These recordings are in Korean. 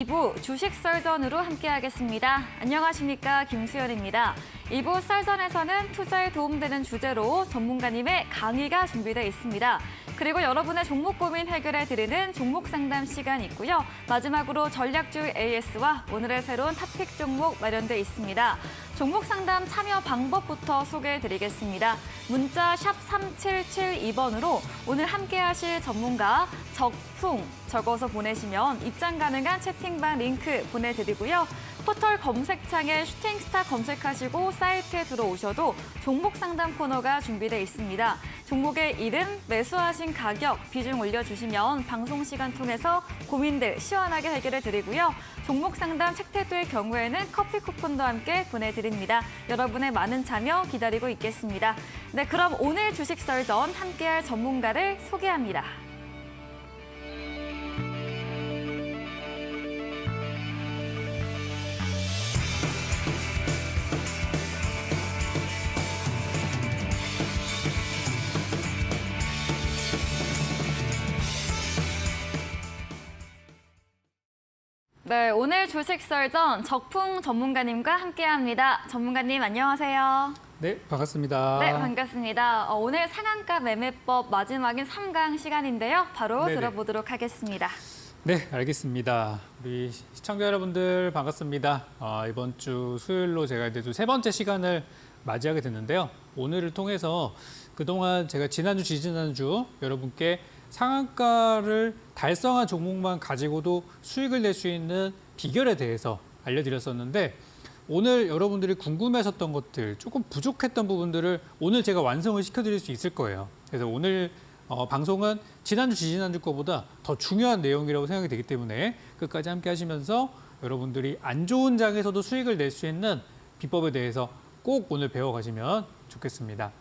2부 주식 썰전으로 함께하겠습니다. 안녕하십니까, 김수연입니다. 2부 썰전에서는 투자에 도움되는 주제로 전문가님의 강의가 준비되어 있습니다. 그리고 여러분의 종목 고민 해결해드리는 종목 상담 시간 있고요. 마지막으로 전략주의 AS와 오늘의 새로운 탑픽 종목 마련돼 있습니다. 종목 상담 참여 방법부터 소개해드리겠습니다. 문자 샵 3772번으로 오늘 함께하실 전문가 적풍 적어서 보내시면 입장 가능한 채팅방 링크 보내드리고요. 포털 검색창에 슈팅스타 검색하시고 사이트에 들어오셔도 종목 상담 코너가 준비되어 있습니다. 종목의 이름, 매수하신 가격, 비중 올려주시면 방송 시간 통해서 고민들 시원하게 해결해 드리고요. 종목 상담 책태도의 경우에는 커피 쿠폰도 함께 보내드립니다. 여러분의 많은 참여 기다리고 있겠습니다. 네, 그럼 오늘 주식 썰전 함께할 전문가를 소개합니다. 네, 오늘 주식 썰전 적풍 전문가님과 함께합니다. 전문가님 안녕하세요. 네, 반갑습니다. 네, 반갑습니다. 오늘 상한가 매매법 마지막인 3강 시간인데요. 바로 네네. 들어보도록 하겠습니다. 네, 알겠습니다. 우리 시청자 여러분들 반갑습니다. 이번 주 수요일로 제가 이제 세 번째 시간을 맞이하게 됐는데요. 오늘을 통해서 그동안 제가 지난주, 지지난주 여러분께 상한가를 달성한 종목만 가지고도 수익을 낼 수 있는 비결에 대해서 알려드렸었는데 오늘 여러분들이 궁금해하셨던 것들, 조금 부족했던 부분들을 오늘 제가 완성을 시켜드릴 수 있을 거예요. 그래서 오늘 방송은 지난주, 지지난주 거보다 더 중요한 내용이라고 생각이 되기 때문에 끝까지 함께 하시면서 여러분들이 안 좋은 장에서도 수익을 낼 수 있는 비법에 대해서 꼭 오늘 배워가시면 좋겠습니다.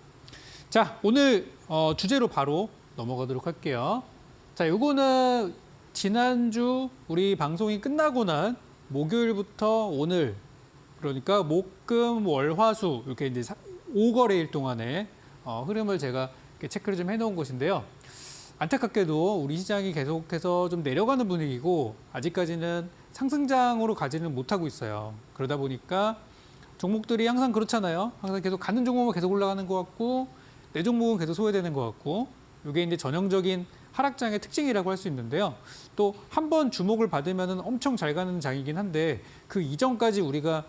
자, 오늘 주제로 바로 넘어가도록 할게요. 자, 요거는 지난주 우리 방송이 끝나고 난 목요일부터 오늘, 그러니까 목, 금, 월, 화, 수 이렇게 이제 5거래일 동안의 흐름을 제가 이렇게 체크를 좀 해놓은 것인데요. 안타깝게도 우리 시장이 계속해서 좀 내려가는 분위기고 아직까지는 상승장으로 가지는 못하고 있어요. 그러다 보니까 종목들이 항상 그렇잖아요. 항상 계속 가는 종목은 계속 올라가는 것 같고 내 종목은 계속 소외되는 것 같고 이게 이제 전형적인 하락장의 특징이라고 할 수 있는데요. 또 한 번 주목을 받으면 엄청 잘 가는 장이긴 한데 그 이전까지 우리가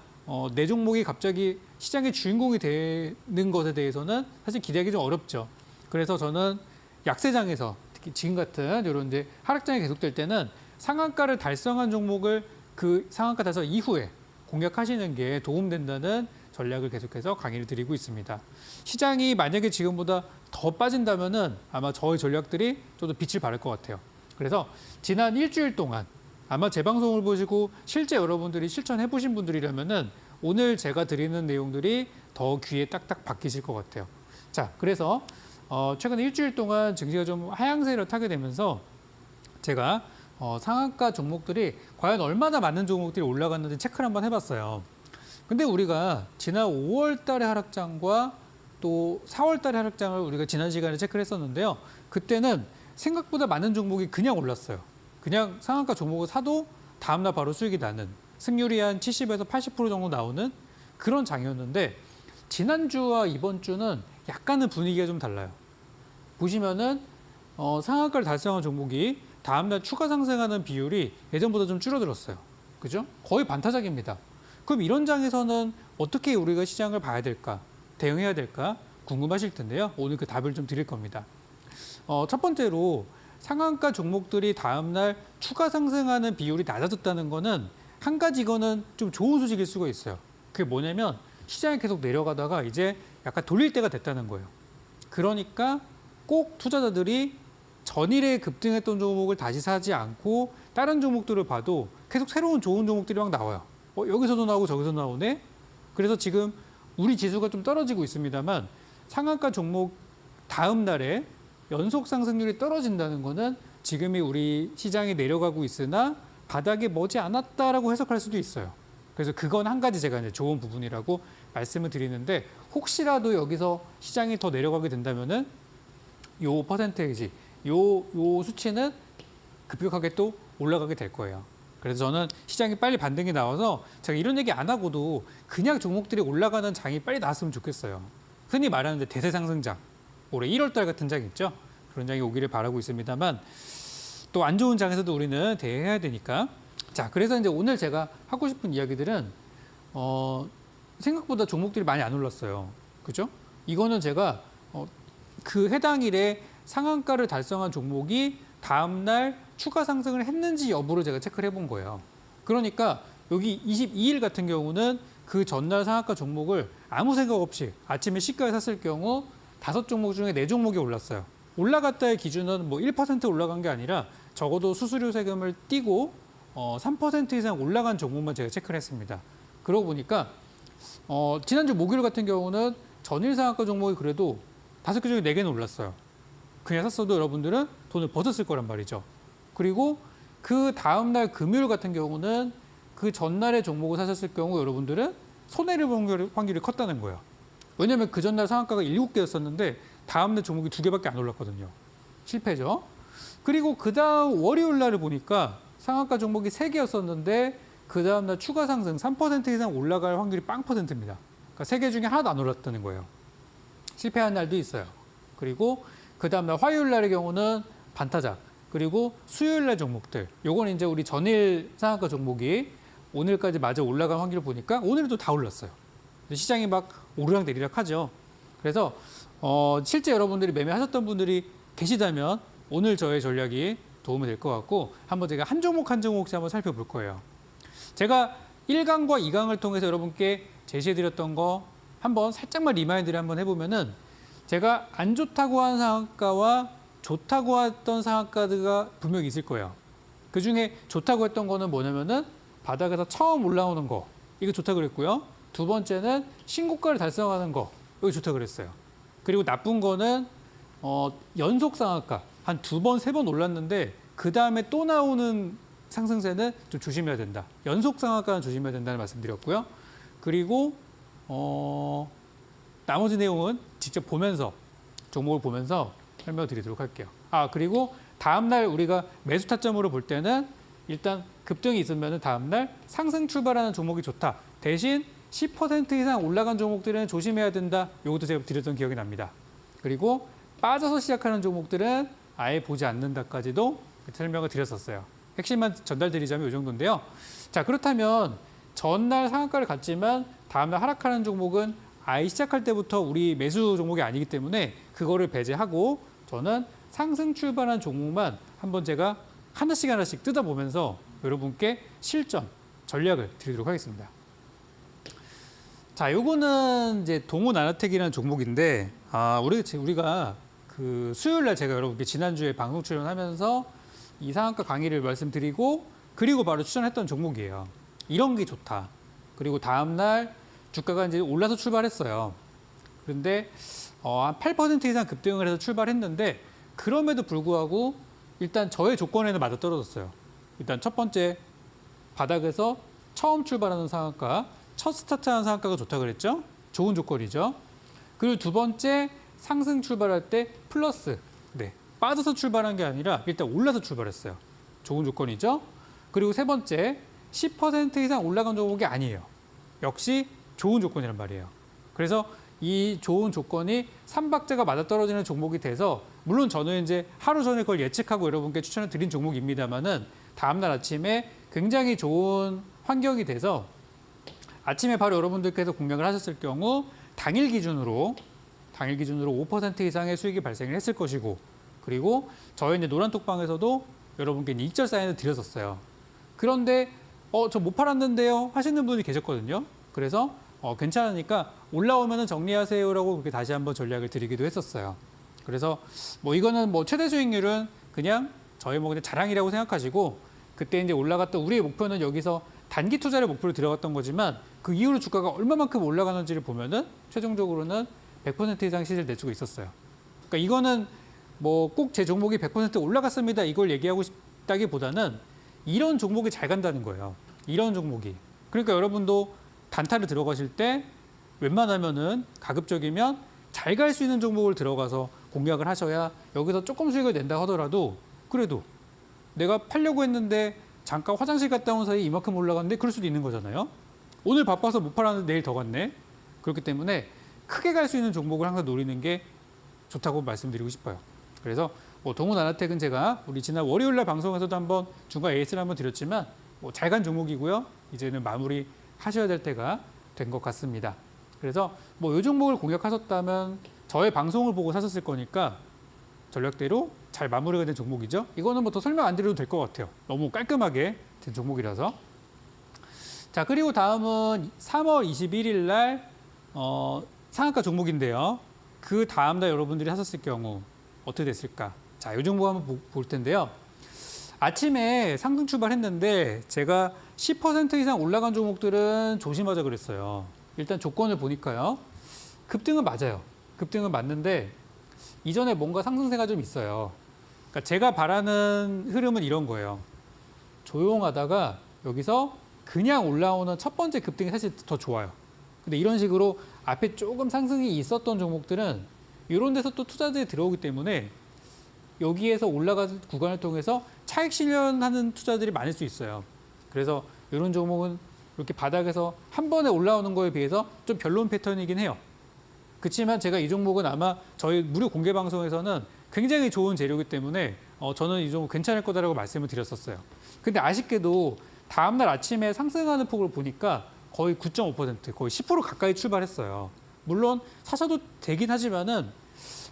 내 종목이 갑자기 시장의 주인공이 되는 것에 대해서는 사실 기대하기 좀 어렵죠. 그래서 저는 약세장에서 특히 지금 같은 이런 이제 하락장이 계속될 때는 상한가를 달성한 종목을 그 상한가 달성 이후에 공략하시는 게 도움된다는 전략을 계속해서 강의를 드리고 있습니다. 시장이 만약에 지금보다 더 빠진다면은 아마 저의 전략들이 좀 더 빛을 발할 것 같아요. 그래서 지난 일주일 동안 아마 제 방송을 보시고 실제 여러분들이 실천해 보신 분들이라면은 오늘 제가 드리는 내용들이 더 귀에 딱딱 박히실 것 같아요. 자, 그래서 최근 일주일 동안 증시가 좀 하향세를 타게 되면서 제가 상한가 종목들이 과연 얼마나 많은 종목들이 올라갔는지 체크를 한번 해봤어요. 근데 우리가 지난 5월 달의 하락장과 또 4월 달의 하락장을 우리가 지난 시간에 체크를 했었는데요. 그때는 생각보다 많은 종목이 그냥 올랐어요. 그냥 상한가 종목을 사도 다음날 바로 수익이 나는, 승률이 한 70에서 80% 정도 나오는 그런 장이었는데 지난주와 이번 주는 약간은 분위기가 좀 달라요. 보시면은 상한가를 달성한 종목이 다음날 추가 상승하는 비율이 예전보다 좀 줄어들었어요. 그죠? 거의 반타작입니다. 그럼 이런 장에서는 어떻게 우리가 시장을 봐야 될까? 대응해야 될까? 궁금하실 텐데요. 오늘 그 답을 좀 드릴 겁니다. 첫 번째로 상한가 종목들이 다음날 추가 상승하는 비율이 낮아졌다는 거는 한 가지 이거는 좀 좋은 소식일 수가 있어요. 그게 뭐냐면 시장이 계속 내려가다가 이제 약간 돌릴 때가 됐다는 거예요. 그러니까 꼭 투자자들이 전일에 급등했던 종목을 다시 사지 않고 다른 종목들을 봐도 계속 새로운 좋은 종목들이 막 나와요. 여기서도 나오고 저기서 나오네. 그래서 지금 우리 지수가 좀 떨어지고 있습니다만 상한가 종목 다음 날에 연속 상승률이 떨어진다는 거는 지금이 우리 시장이 내려가고 있으나 바닥에 머지 않았다라고 해석할 수도 있어요. 그래서 그건 한 가지 제가 이제 좋은 부분이라고 말씀을 드리는데 혹시라도 여기서 시장이 더 내려가게 된다면은 요 퍼센테이지, 요 수치는 급격하게 또 올라가게 될 거예요. 그래서 저는 시장이 빨리 반등이 나와서 제가 이런 얘기 안 하고도 그냥 종목들이 올라가는 장이 빨리 나왔으면 좋겠어요. 흔히 말하는 대세 상승장, 올해 1월 달 같은 장 있죠? 그런 장이 오기를 바라고 있습니다만 또 안 좋은 장에서도 우리는 대응해야 되니까. 자, 그래서 이제 오늘 제가 하고 싶은 이야기들은 생각보다 종목들이 많이 안 올랐어요. 그죠? 이거는 제가 그 해당 일에 상한가를 달성한 종목이 다음 날 추가 상승을 했는지 여부를 제가 체크를 해본 거예요. 그러니까 여기 22일 같은 경우는 그 전날 상한가 종목을 아무 생각 없이 아침에 시가에 샀을 경우 5종목 중에 4종목이 올랐어요. 올라갔다의 기준은 뭐 1% 올라간 게 아니라 적어도 수수료 세금을 떼고 3% 이상 올라간 종목만 제가 체크를 했습니다. 그러고 보니까 지난주 목요일 같은 경우는 전일 상한가 종목이 그래도 5개 중에 4개는 올랐어요. 그냥 샀어도 여러분들은 돈을 벗었을 거란 말이죠. 그리고 그 다음 날 금요일 같은 경우는 그 전날의 종목을 사셨을 경우 여러분들은 손해를 본 확률이 컸다는 거예요. 왜냐하면 그 전날 상한가가 7개였었는데 다음 날 종목이 2개밖에 안 올랐거든요. 실패죠. 그리고 그 다음 월요일 날을 보니까 상한가 종목이 3개였었는데 그 다음 날 추가 상승 3% 이상 올라갈 확률이 0%입니다. 그러니까 3개 중에 하나도 안 올랐다는 거예요. 실패한 날도 있어요. 그리고 그 다음 날 화요일 날의 경우는 반타작, 그리고 수요일 날 종목들. 요건 이제 우리 전일 상한가 종목이 오늘까지 마저 올라간 확률을 보니까 오늘도 다 올랐어요. 시장이 막 오르락내리락 하죠. 그래서 실제 여러분들이 매매하셨던 분들이 계시다면 오늘 저의 전략이 도움이 될 것 같고 한번 제가 한 종목 한 종목씩 한번 살펴볼 거예요. 제가 1강과 2강을 통해서 여러분께 제시해드렸던 거 한번 살짝만 리마인드를 한번 해보면은 제가 안 좋다고 한 상한가와 좋다고 했던 상한가가 분명히 있을 거예요. 그중에 좋다고 했던 거는 뭐냐면은 바닥에서 처음 올라오는 거, 이거 좋다고 그랬고요. 두 번째는 신고가를 달성하는 거, 이거 좋다고 그랬어요. 그리고 나쁜 거는 연속 상한가 한 2번, 3번 올랐는데 그 다음에 또 나오는 상승세는 좀 조심해야 된다. 연속 상한가는 조심해야 된다는 말씀드렸고요. 그리고 나머지 내용은 직접 보면서 종목을 보면서 설명드리도록 할게요. 그리고 다음 날 우리가 매수 타점으로 볼 때는 일단 급등이 있으면 다음 날 상승 출발하는 종목이 좋다. 대신 10% 이상 올라간 종목들은 조심해야 된다. 이것도 제가 드렸던 기억이 납니다. 그리고 빠져서 시작하는 종목들은 아예 보지 않는다까지도 설명을 드렸었어요. 핵심만 전달드리자면 이 정도인데요. 자, 그렇다면 전날 상한가를 갔지만 다음날 하락하는 종목은 아예 시작할 때부터 우리 매수 종목이 아니기 때문에 그거를 배제하고 저는 상승 출발한 종목만 한번 제가 하나씩 뜯어보면서 여러분께 실전, 전략을 드리도록 하겠습니다. 자, 요거는 이제 동호나라텍이라는 종목인데, 우리가 그 수요일 날 제가 여러분께 지난주에 방송 출연하면서 이 상한가 강의를 말씀드리고, 그리고 바로 추천했던 종목이에요. 이런 게 좋다. 그리고 다음날 주가가 이제 올라서 출발했어요. 그런데 한 8% 이상 급등을 해서 출발했는데, 그럼에도 불구하고 일단 저의 조건에는 맞아 떨어졌어요. 일단 첫 번째, 바닥에서 처음 출발하는 상한가, 첫 스타트하는 상한가가 좋다고 그랬죠? 좋은 조건이죠. 그리고 두 번째, 상승 출발할 때 플러스, 빠져서 출발한 게 아니라 일단 올라서 출발했어요. 좋은 조건이죠. 그리고 세 번째, 10% 이상 올라간 종목이 아니에요. 역시 좋은 조건이란 말이에요. 그래서 이 좋은 조건이 3박자가 맞아떨어지는 종목이 돼서, 물론 저는 이제 하루 전에 그걸 예측하고 여러분께 추천을 드린 종목입니다만은 다음날 아침에 굉장히 좋은 환경이 돼서 아침에 바로 여러분들께서 공략을 하셨을 경우 당일 기준으로 5% 이상의 수익이 발생을 했을 것이고, 그리고 저희 이제 노란톡방에서도 여러분께 익절 사인을 드렸었어요. 그런데 저 못 팔았는데요 하시는 분이 계셨거든요. 그래서 괜찮으니까 올라오면 정리하세요라고 그렇게 다시 한번 전략을 드리기도 했었어요. 그래서 이거는 최대 수익률은 그냥 저희 그냥 자랑이라고 생각하시고, 그때 이제 올라갔던 우리의 목표는 여기서 단기 투자를 목표로 들어갔던 거지만 그 이후로 주가가 얼마만큼 올라가는지를 보면은 최종적으로는 100% 이상 시세를 내주고 있었어요. 그러니까 이거는 꼭 제 종목이 100% 올라갔습니다 이걸 얘기하고 싶다기보다는 이런 종목이 잘 간다는 거예요. 이런 종목이. 그러니까 여러분도 단타를 들어가실 때 웬만하면은 가급적이면 잘 갈 수 있는 종목을 들어가서 공략을 하셔야 여기서 조금 수익을 낸다 하더라도 그래도 내가 팔려고 했는데 잠깐 화장실 갔다 온 사이에 이만큼 올라갔는데 그럴 수도 있는 거잖아요. 오늘 바빠서 못 팔았는데 내일 더 갔네. 그렇기 때문에 크게 갈 수 있는 종목을 항상 노리는 게 좋다고 말씀드리고 싶어요. 그래서 뭐 동훈아나텍은 제가 우리 지난 월요일 날 방송에서도 한번 중간 AS를 한번 드렸지만 뭐 잘 간 종목이고요. 이제는 마무리 하셔야 될 때가 된 것 같습니다. 그래서 뭐 이 종목을 공략하셨다면 저의 방송을 보고 사셨을 거니까 전략대로 잘 마무리가 된 종목이죠. 이거는 뭐 더 설명 안 드려도 될 것 같아요. 너무 깔끔하게 된 종목이라서. 자, 그리고 다음은 3월 21일 날 상한가 종목인데요. 그 다음 날 여러분들이 하셨을 경우 어떻게 됐을까? 자, 이 종목 한번 볼 텐데요. 아침에 상승 출발했는데 제가 10% 이상 올라간 종목들은 조심하자 그랬어요. 일단 조건을 보니까요. 급등은 맞아요. 급등은 맞는데 이전에 뭔가 상승세가 좀 있어요. 그러니까 제가 바라는 흐름은 이런 거예요. 조용하다가 여기서 그냥 올라오는 첫 번째 급등이 사실 더 좋아요. 근데 이런 식으로 앞에 조금 상승이 있었던 종목들은 이런 데서 또 투자들이 들어오기 때문에 여기에서 올라가는 구간을 통해서 차익 실현하는 투자들이 많을 수 있어요. 그래서 이런 종목은 이렇게 바닥에서 한 번에 올라오는 거에 비해서 좀 별로인 패턴이긴 해요. 그렇지만 제가 이 종목은 아마 저희 무료 공개 방송에서는 굉장히 좋은 재료이기 때문에 저는 이 종목 괜찮을 거다라고 말씀을 드렸었어요. 근데 아쉽게도 다음날 아침에 상승하는 폭을 보니까 거의 9.5%, 거의 10% 가까이 출발했어요. 물론 사셔도 되긴 하지만은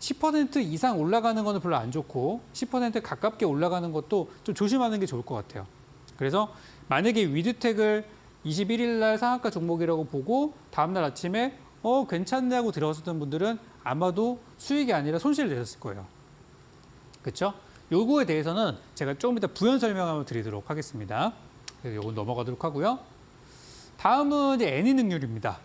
10% 이상 올라가는 거는 별로 안 좋고 10% 가깝게 올라가는 것도 좀 조심하는 게 좋을 것 같아요. 그래서 만약에 위드텍을 21일 날 상한가 종목이라고 보고 다음날 아침에 괜찮네 하고 들어갔었던 분들은 아마도 수익이 아니라 손실을 내셨을 거예요. 그렇죠? 요거에 대해서는 제가 조금 이따 부연 설명을 드리도록 하겠습니다. 그래서 요건 넘어가도록 하고요. 다음은 이제 애니능률입니다.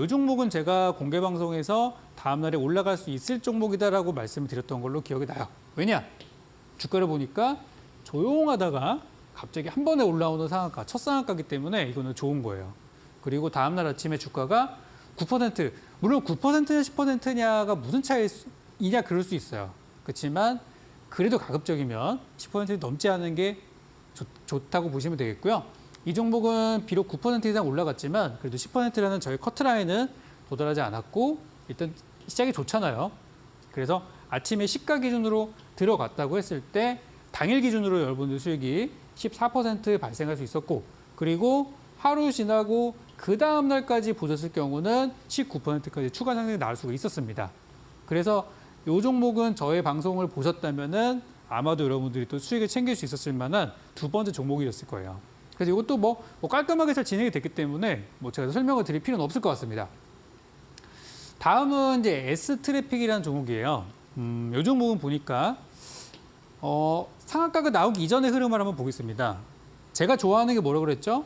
이 종목은 제가 공개 방송에서 다음 날에 올라갈 수 있을 종목이다라고 말씀을 드렸던 걸로 기억이 나요. 왜냐? 주가를 보니까 조용하다가 갑자기 한 번에 올라오는 상한가, 첫 상한가이기 때문에 이거는 좋은 거예요. 그리고 다음 날 아침에 주가가 9%, 물론 9%냐 10%냐가 무슨 차이냐 그럴 수 있어요. 그렇지만 그래도 가급적이면 10% 넘지 않은 게 좋다고 보시면 되겠고요. 이 종목은 비록 9% 이상 올라갔지만 그래도 10%라는 저희 커트라인은 도달하지 않았고 일단 시작이 좋잖아요. 그래서 아침에 시가 기준으로 들어갔다고 했을 때 당일 기준으로 여러분들 수익이 14% 발생할 수 있었고 그리고 하루 지나고 그 다음 날까지 보셨을 경우는 19%까지 추가 상승이 나올 수가 있었습니다. 그래서 이 종목은 저의 방송을 보셨다면은 아마도 여러분들이 또 수익을 챙길 수 있었을 만한 두 번째 종목이었을 거예요. 그래서 이것도 뭐 깔끔하게 잘 진행이 됐기 때문에 제가 설명을 드릴 필요는 없을 것 같습니다. 다음은 이제 S트래픽이라는 종목이에요. 이 종목은 보니까 상한가가 나오기 이전의 흐름을 한번 보겠습니다. 제가 좋아하는 게 뭐라고 그랬죠?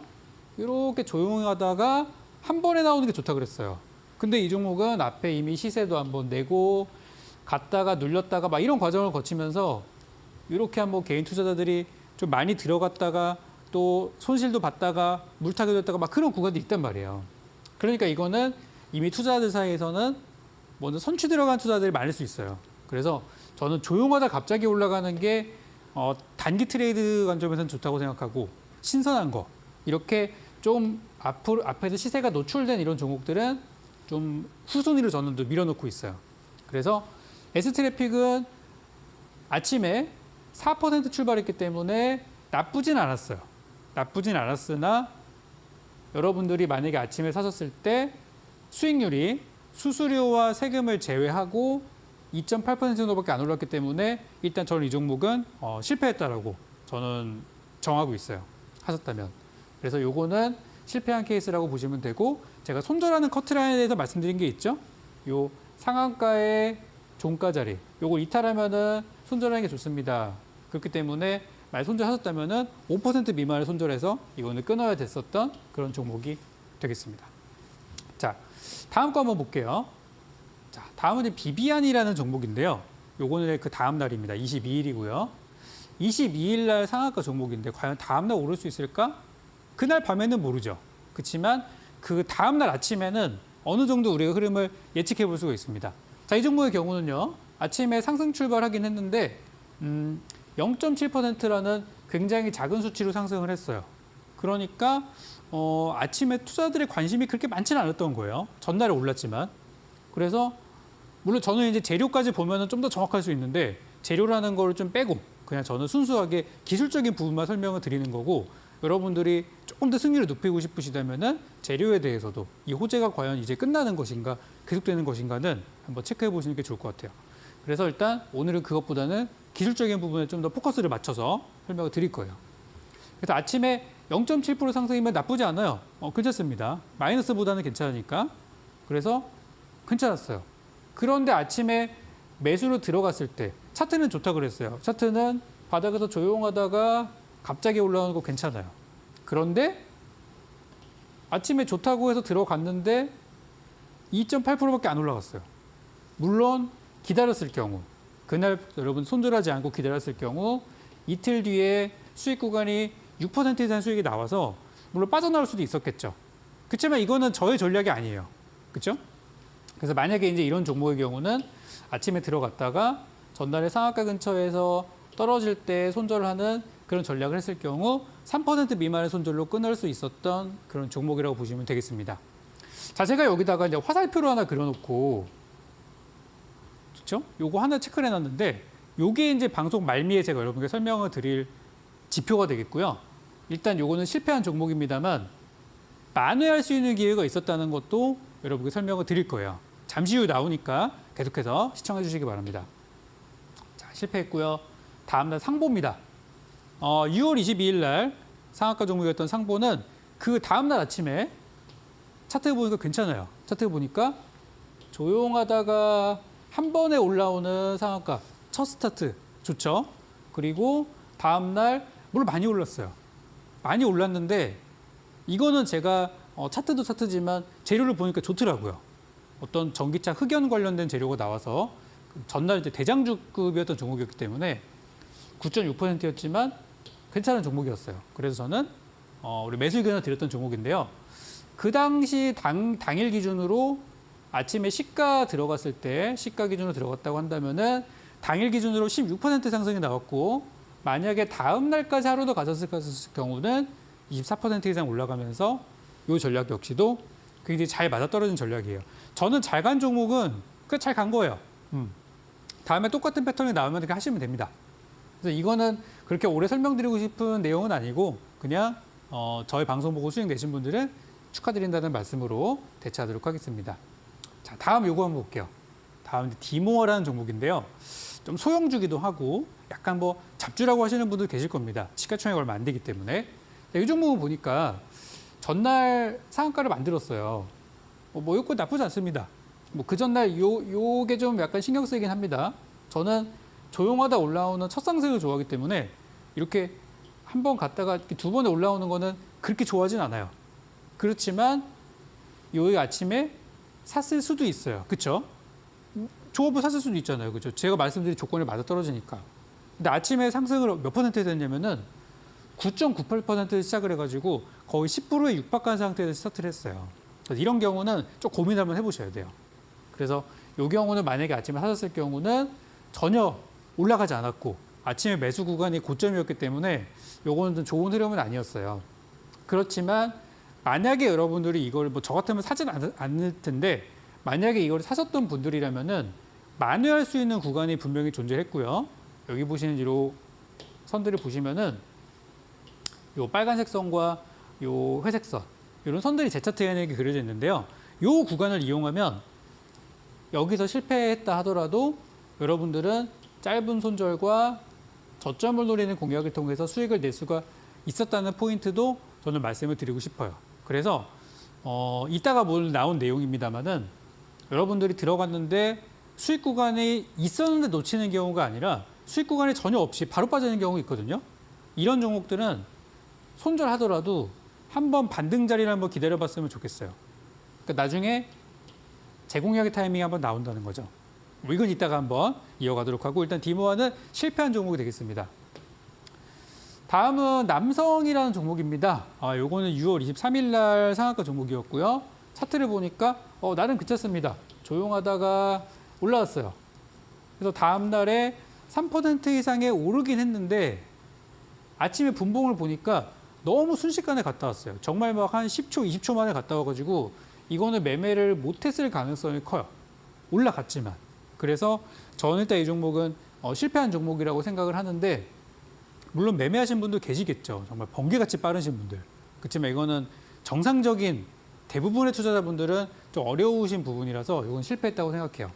이렇게 조용히 하다가 한 번에 나오는 게 좋다고 그랬어요. 근데 이 종목은 앞에 이미 시세도 한번 내고 갔다가 눌렸다가 막 이런 과정을 거치면서 이렇게 한번 개인 투자자들이 좀 많이 들어갔다가 또 손실도 봤다가 물타기 됐다가 막 그런 구간도 있단 말이에요. 그러니까 이거는 이미 투자자들 사이에서는 먼저 선취 들어간 투자들이 많을 수 있어요. 그래서 저는 조용하다 갑자기 올라가는 게 단기 트레이드 관점에서는 좋다고 생각하고 신선한 거 이렇게 좀 앞에서 시세가 노출된 이런 종목들은 좀 후순위로 저는 또 밀어놓고 있어요. 그래서 S트래픽은 아침에 4% 출발했기 때문에 나쁘진 않았어요. 나쁘진 않았으나 여러분들이 만약에 아침에 사셨을 때 수익률이 수수료와 세금을 제외하고 2.8% 정도밖에 안 올랐기 때문에 일단 저는 이 종목은 실패했다라고 저는 정하고 있어요. 하셨다면. 그래서 요거는 실패한 케이스라고 보시면 되고 제가 손절하는 커트라인에 대해서 말씀드린 게 있죠. 요 상한가의 종가 자리 요걸 이탈하면은 손절하는 게 좋습니다. 그렇기 때문에 만약 손절하셨다면은 5% 미만을 손절해서 이거는 끊어야 됐었던 그런 종목이 되겠습니다. 자, 다음 거 한번 볼게요. 자, 다음은 이제 비비안이라는 종목인데요. 요거는 그 다음 날입니다. 22일이고요. 22일 날 상한가 종목인데 과연 다음 날 오를 수 있을까? 그날 밤에는 모르죠. 그렇지만 그 다음 날 아침에는 어느 정도 우리가 흐름을 예측해 볼 수가 있습니다. 자, 이 종목의 경우는요. 아침에 상승 출발하긴 했는데 0.7%라는 굉장히 작은 수치로 상승을 했어요. 그러니까 아침에 투자들의 관심이 그렇게 많지는 않았던 거예요. 전날에 올랐지만. 그래서 물론 저는 이제 재료까지 보면은 좀 더 정확할 수 있는데 재료라는 걸 좀 빼고 그냥 저는 순수하게 기술적인 부분만 설명을 드리는 거고 여러분들이 조금 더 승률을 높이고 싶으시다면은 재료에 대해서도 이 호재가 과연 이제 끝나는 것인가 계속되는 것인가는 한번 체크해 보시는 게 좋을 것 같아요. 그래서 일단 오늘은 그것보다는 기술적인 부분에 좀 더 포커스를 맞춰서 설명을 드릴 거예요. 그래서 아침에 0.7% 상승이면 나쁘지 않아요. 괜찮습니다. 마이너스보다는 괜찮으니까. 그래서 괜찮았어요. 그런데 아침에 매수로 들어갔을 때 차트는 좋다 그랬어요. 차트는 바닥에서 조용하다가 갑자기 올라오는 거 괜찮아요. 그런데 아침에 좋다고 해서 들어갔는데 2.8%밖에 안 올라갔어요. 물론 기다렸을 경우, 그날 여러분 손절하지 않고 기다렸을 경우 이틀 뒤에 수익 구간이 6% 이상 수익이 나와서 물론 빠져나올 수도 있었겠죠. 그렇지만 이거는 저의 전략이 아니에요. 그렇죠? 그래서 만약에 이제 이런 종목의 경우는 아침에 들어갔다가 전날에 상한가 근처에서 떨어질 때 손절을 하는 그런 전략을 했을 경우 3% 미만의 손절로 끊을 수 있었던 그런 종목이라고 보시면 되겠습니다. 자, 제가 여기다가 이제 화살표로 하나 그려놓고, 그렇죠? 요거 하나 체크를 해놨는데, 요게 이제 방송 말미에 제가 여러분께 설명을 드릴 지표가 되겠고요. 일단 요거는 실패한 종목입니다만 만회할 수 있는 기회가 있었다는 것도 여러분께 설명을 드릴 거예요. 잠시 후 나오니까 계속해서 시청해 주시기 바랍니다. 자, 실패했고요. 다음날 상보입니다. 6월 22일 날 상한가 종목이었던 상보는 그 다음날 아침에 차트 보니까 괜찮아요. 차트 보니까 조용하다가 한 번에 올라오는 상한가 첫 스타트 좋죠. 그리고 다음날 물론 많이 올랐어요. 많이 올랐는데 이거는 제가 차트도 차트지만 재료를 보니까 좋더라고요. 어떤 전기차 흑연 관련된 재료가 나와서 전날 이제 대장주급이었던 종목이었기 때문에 9.6%였지만 괜찮은 종목이었어요. 그래서 저는 우리 매수 의견을 드렸던 종목인데요. 그 당시 당일 기준으로 아침에 시가 들어갔을 때 시가 기준으로 들어갔다고 한다면은 당일 기준으로 16% 상승이 나왔고 만약에 다음 날까지 하루 더 가졌을 경우는 24% 이상 올라가면서 이 전략 역시도 굉장히 잘 맞아떨어진 전략이에요. 저는 잘 간 종목은 꽤 잘 간 거예요. 다음에 똑같은 패턴이 나오면 그렇게 하시면 됩니다. 그래서 이거는 그렇게 오래 설명드리고 싶은 내용은 아니고 그냥 저희 방송 보고 수익 내신 분들은 축하드린다는 말씀으로 대처하도록 하겠습니다. 자, 다음 요거 한번 볼게요. 다음 디모어라는 종목인데요. 좀 소형주기도 하고 약간 뭐 잡주라고 하시는 분들 계실 겁니다. 시가총액 얼마 안 되기 때문에. 이 종목은 보니까 전날 상한가를 만들었어요. 뭐 요거 나쁘지 않습니다. 뭐 그 전날 요게 좀 약간 신경 쓰이긴 합니다. 저는 조용하다 올라오는 첫 상승을 좋아하기 때문에 이렇게 한 번 갔다가 두 번에 올라오는 거는 그렇게 좋아하진 않아요. 그렇지만 요 아침에 샀을 수도 있어요. 그렇죠? 조업을 샀을 수도 있잖아요. 그렇죠? 제가 말씀드린 조건이 맞아떨어지니까. 근데 아침에 상승을 몇 퍼센트 됐냐면은 9.98% 시작을 해가지고 거의 10%에 육박한 상태에서 스타트를 했어요. 그래서 이런 경우는 좀 고민 한번 해보셔야 돼요. 그래서 이 경우는 만약에 아침에 사셨을 경우는 전혀 올라가지 않았고 아침에 매수 구간이 고점이었기 때문에 요거는 좀 좋은 흐름은 아니었어요. 그렇지만 만약에 여러분들이 이걸 뭐 저 같으면 사진 않을 텐데 만약에 이걸 사셨던 분들이라면은 만회할 수 있는 구간이 분명히 존재했고요. 여기 보시는 이 선들을 보시면은 요 빨간색 선과 요 회색 선 이런 선들이 제 차트에 그려져 있는데요. 요 구간을 이용하면 여기서 실패했다 하더라도 여러분들은 짧은 손절과 저점을 노리는 공략을 통해서 수익을 낼 수가 있었다는 포인트도 저는 말씀을 드리고 싶어요. 그래서 이따가 뭘 나온 내용입니다만은 여러분들이 들어갔는데 수익 구간이 있었는데 놓치는 경우가 아니라 수익 구간이 전혀 없이 바로 빠지는 경우가 있거든요. 이런 종목들은 손절하더라도 한번 반등 자리를 한번 기다려봤으면 좋겠어요. 그러니까 나중에 재공략의 타이밍이 한번 나온다는 거죠. 뭐 이건 이따가 한번 이어가도록 하고 일단 디모아는 실패한 종목이 되겠습니다. 다음은 남성이라는 종목입니다. 요거는 6월 23일 날 상한가 종목이었고요. 차트를 보니까 나름 괜찮습니다. 조용하다가 올라왔어요. 그래서 다음 날에 3% 이상에 오르긴 했는데 아침에 분봉을 보니까 너무 순식간에 갔다 왔어요. 정말 막 한 10초, 20초 만에 갔다 와가지고 이거는 매매를 못했을 가능성이 커요. 올라갔지만. 그래서 저는 일단 이 종목은 실패한 종목이라고 생각을 하는데 물론 매매하신 분도 계시겠죠. 정말 번개같이 빠르신 분들. 그렇지만 이거는 정상적인 대부분의 투자자분들은 좀 어려우신 부분이라서 이건 실패했다고 생각해요.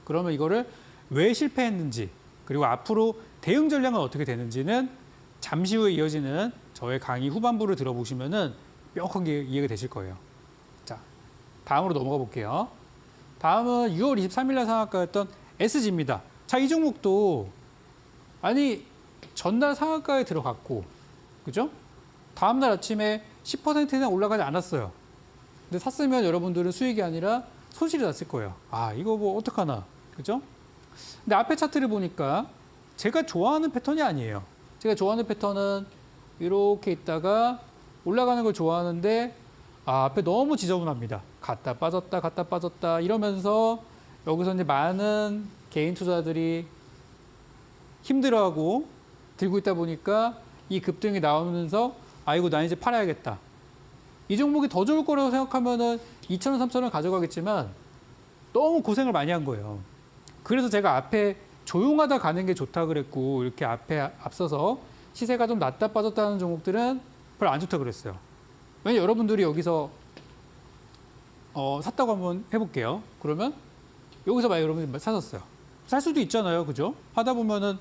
그러면 이거를 왜 실패했는지 그리고 앞으로 대응 전략은 어떻게 되는지는 잠시 후에 이어지는 저의 강의 후반부를 들어보시면은 명확하게 이해가 되실 거예요. 자, 다음으로 넘어가 볼게요. 다음은 6월 23일 날 상한가였던 SG입니다. 자, 이 종목도 아니 전날 상한가에 들어갔고, 그죠? 다음날 아침에 10%나 올라가지 않았어요. 근데 샀으면 여러분들은 수익이 아니라 손실이 났을 거예요. 아, 이거 뭐 어떡하나, 그죠? 근데 앞에 차트를 보니까 제가 좋아하는 패턴이 아니에요. 제가 좋아하는 패턴은 이렇게 있다가 올라가는 걸 좋아하는데 앞에 너무 지저분합니다. 갔다 빠졌다 갔다 빠졌다 이러면서 여기서 이제 많은 개인 투자들이 힘들어하고 들고 있다 보니까 이 급등이 나오면서 아이고 나 이제 팔아야겠다. 이 종목이 더 좋을 거라고 생각하면은 2,000원, 3,000원 가져가겠지만 너무 고생을 많이 한 거예요. 그래서 제가 앞에 조용하다 가는 게 좋다 그랬고 이렇게 앞에 앞서서 시세가 좀 낮다 빠졌다는 종목들은 별로 안 좋다 그랬어요. 왜냐면 여러분들이 여기서 샀다고 한번 해볼게요. 그러면 여기서 만약 여러분이 사셨어요. 살 수도 있잖아요. 그죠? 하다 보면은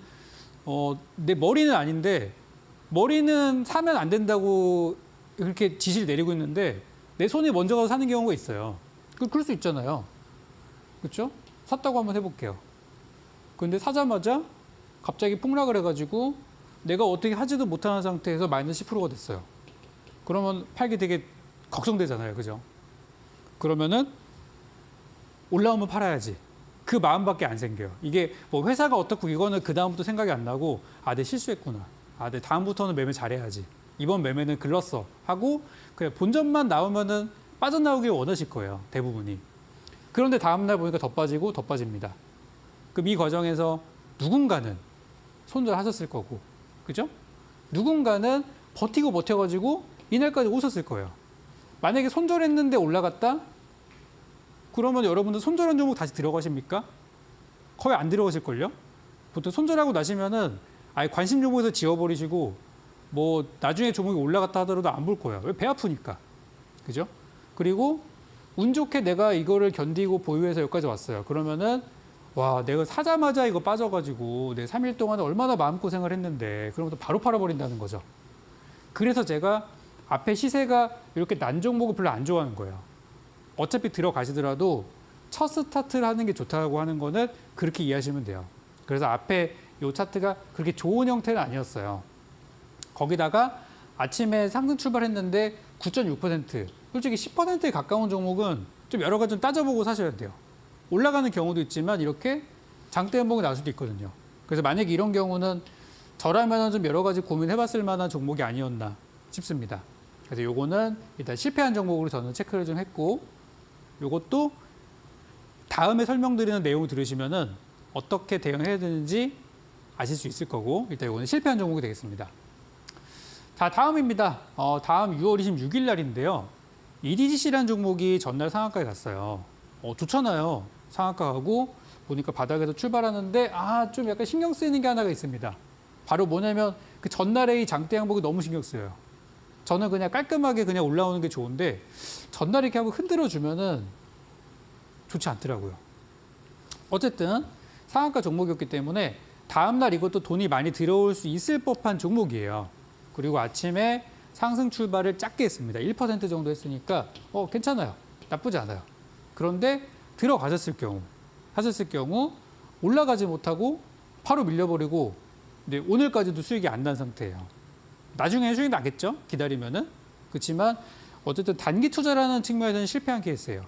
내 머리는 아닌데 머리는 사면 안 된다고 그렇게 지시를 내리고 있는데 내 손이 먼저 가서 사는 경우가 있어요. 그럴 수 있잖아요. 그렇죠? 샀다고 한번 해볼게요. 근데 사자마자 갑자기 폭락을 해가지고 내가 어떻게 하지도 못하는 상태에서 마이너스 10%가 됐어요. 그러면 팔기 되게 걱정되잖아요. 그죠? 그러면은 올라오면 팔아야지. 그 마음밖에 안 생겨요. 이게 뭐 회사가 어떻고 이거는 그 다음부터 생각이 안 나고 내 실수했구나. 내 다음부터는 매매 잘해야지. 이번 매매는 글렀어 하고 그냥 본전만 나오면은 빠져나오길 원하실 거예요. 대부분이. 그런데 다음날 보니까 더 빠지고 더 빠집니다. 그럼 이 과정에서 누군가는 손절하셨을 거고, 그죠? 누군가는 버티고 버텨가지고 이날까지 오셨을 거예요. 만약에 손절했는데 올라갔다? 그러면 여러분들 손절한 종목 다시 들어가십니까? 거의 안 들어가실걸요? 보통 손절하고 나시면은 아예 관심 종목에서 지워버리시고 뭐 나중에 종목이 올라갔다 하더라도 안 볼 거예요. 왜? 배 아프니까. 그죠? 그리고 운 좋게 내가 이거를 견디고 보유해서 여기까지 왔어요. 그러면은 와, 내가 사자마자 이거 빠져가지고 내 3일 동안 얼마나 마음고생을 했는데 그러면 또 바로 팔아버린다는 거죠. 그래서 제가 앞에 시세가 이렇게 난 종목을 별로 안 좋아하는 거예요. 어차피 들어가시더라도 첫 스타트를 하는 게 좋다고 하는 거는 그렇게 이해하시면 돼요. 그래서 앞에 이 차트가 그렇게 좋은 형태는 아니었어요. 거기다가 아침에 상승 출발했는데 9.6%, 솔직히 10%에 가까운 종목은 좀 여러 가지 좀 따져보고 사셔야 돼요. 올라가는 경우도 있지만 이렇게 장대 연봉이 나올 수도 있거든요. 그래서 만약에 이런 경우는 저라면 좀 여러 가지 고민해봤을 만한 종목이 아니었나 싶습니다. 그래서 요거는 일단 실패한 종목으로 저는 체크를 좀 했고, 요것도 다음에 설명드리는 내용을 들으시면은 어떻게 대응해야 되는지 아실 수 있을 거고, 일단 요거는 실패한 종목이 되겠습니다. 자, 다음입니다. 다음 6월 26일 날인데요. EDGC라는 종목이 전날 상한가에 갔어요. 좋잖아요. 상한가 가고 보니까 바닥에서 출발하는데 좀 약간 신경 쓰이는 게 하나가 있습니다. 바로 뭐냐면 그 전날에 이 장대 양봉이 너무 신경 쓰여요. 저는 그냥 깔끔하게 그냥 올라오는 게 좋은데 전날에 이렇게 한번 흔들어 주면은 좋지 않더라고요. 어쨌든 상한가 종목이었기 때문에 다음날 이것도 돈이 많이 들어올 수 있을 법한 종목이에요. 그리고 아침에 상승 출발을 작게 했습니다. 1% 정도 했으니까 괜찮아요. 나쁘지 않아요. 그런데 들어가셨을 경우 올라가지 못하고 바로 밀려버리고 오늘까지도 수익이 안 난 상태예요. 나중에 수익이 나겠죠? 기다리면은. 그렇지만 어쨌든 단기 투자라는 측면에서는 실패한 케이스예요.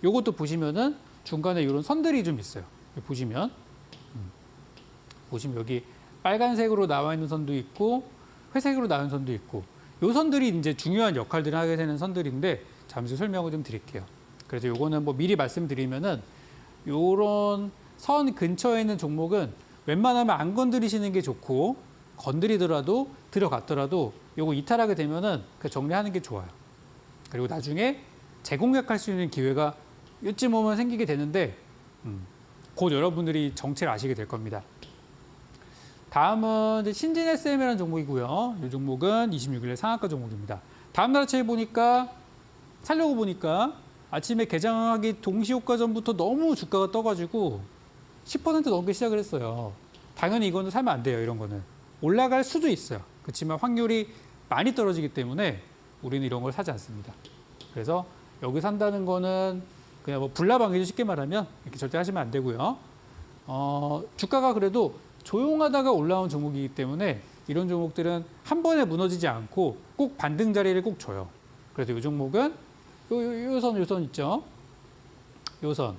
요것도 보시면은 중간에 이런 선들이 좀 있어요. 보시면 여기 빨간색으로 나와 있는 선도 있고 회색으로 나온 선도 있고 요 선들이 이제 중요한 역할들을 하게 되는 선들인데 잠시 설명을 좀 드릴게요. 그래서 요거는 뭐 미리 말씀드리면은 요런 선 근처에 있는 종목은 웬만하면 안 건드리시는 게 좋고 건드리더라도 들어갔더라도 요거 이탈하게 되면은 그 정리하는 게 좋아요. 그리고 나중에 재공략할 수 있는 기회가 이쯤 오면 생기게 되는데 곧 여러분들이 정체를 아시게 될 겁니다. 다음은 이제 신진 SM이라는 종목이고요. 이 종목은 26일에 상한가 종목입니다. 다음 날 아침에 보니까 살려고 보니까 아침에 개장하기 동시 효과 전부터 너무 주가가 떠가지고 10% 넘게 시작을 했어요. 당연히 이거는 사면 안 돼요. 이런 거는 올라갈 수도 있어요. 그렇지만 확률이 많이 떨어지기 때문에 우리는 이런 걸 사지 않습니다. 그래서 여기 산다는 거는 그냥 뭐 불나방이죠. 쉽게 말하면 이렇게 절대 하시면 안 되고요. 주가가 그래도 조용하다가 올라온 종목이기 때문에 이런 종목들은 한 번에 무너지지 않고 꼭 반등 자리를 꼭 줘요. 그래서 이 종목은 요선 있죠. 요선.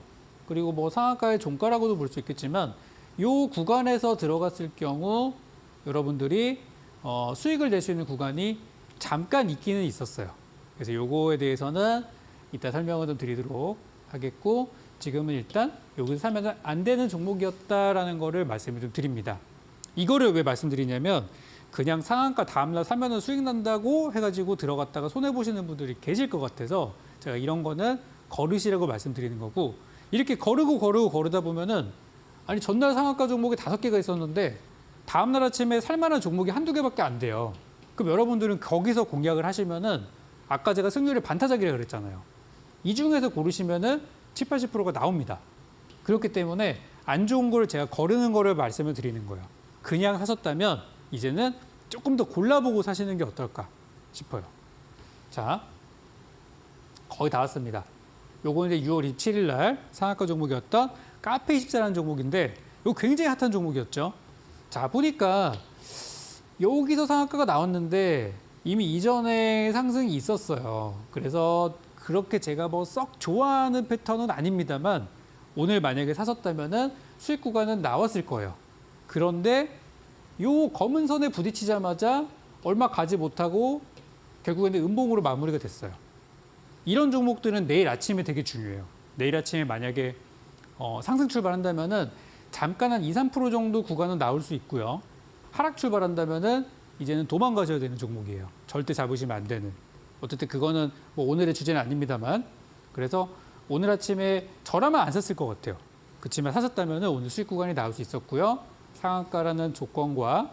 그리고 뭐 상한가의 종가라고도 볼 수 있겠지만 요 구간에서 들어갔을 경우 여러분들이 수익을 낼 수 있는 구간이 잠깐 있기는 있었어요. 그래서 요거에 대해서는 이따 설명을 좀 드리도록 하겠고 지금은 일단 여기서 사면 안 되는 종목이었다라는 거를 말씀을 좀 드립니다. 이거를 왜 말씀드리냐면 그냥 상한가 다음날 사면은 수익 난다고 해가지고 들어갔다가 손해 보시는 분들이 계실 것 같아서 제가 이런 거는 거르시라고 말씀드리는 거고 이렇게 거르다 보면은 아니 전날 상한가 종목이 5개가 있었는데 다음날 아침에 살만한 종목이 한두 개밖에 안 돼요. 그럼 여러분들은 거기서 공략을 하시면은 아까 제가 승률의 반타작이라 그랬잖아요. 이 중에서 고르시면은 70, 80%가 나옵니다. 그렇기 때문에 안 좋은 걸 제가 거르는 거를 말씀을 드리는 거예요. 그냥 사셨다면 이제는 조금 더 골라보고 사시는 게 어떨까 싶어요. 자, 거의 다 왔습니다. 요거는 이제 6월 27일 날 상한가 종목이었던 카페24라는 종목인데 이거 굉장히 핫한 종목이었죠. 자, 보니까 여기서 상한가가 나왔는데 이미 이전에 상승이 있었어요. 그래서 그렇게 제가 뭐 썩 좋아하는 패턴은 아닙니다만 오늘 만약에 사셨다면은 수익 구간은 나왔을 거예요. 그런데 요 검은 선에 부딪히자마자 얼마 가지 못하고 결국에는 음봉으로 마무리가 됐어요. 이런 종목들은 내일 아침에 되게 중요해요. 내일 아침에 만약에 상승 출발한다면은 잠깐 한 2, 3% 정도 구간은 나올 수 있고요. 하락 출발한다면은 이제는 도망가셔야 되는 종목이에요. 절대 잡으시면 안 되는. 어쨌든 그거는 뭐 오늘의 주제는 아닙니다만 그래서 오늘 아침에 저라면 안 샀을 것 같아요. 그렇지만 사셨다면 오늘 수익 구간이 나올 수 있었고요. 상한가라는 조건과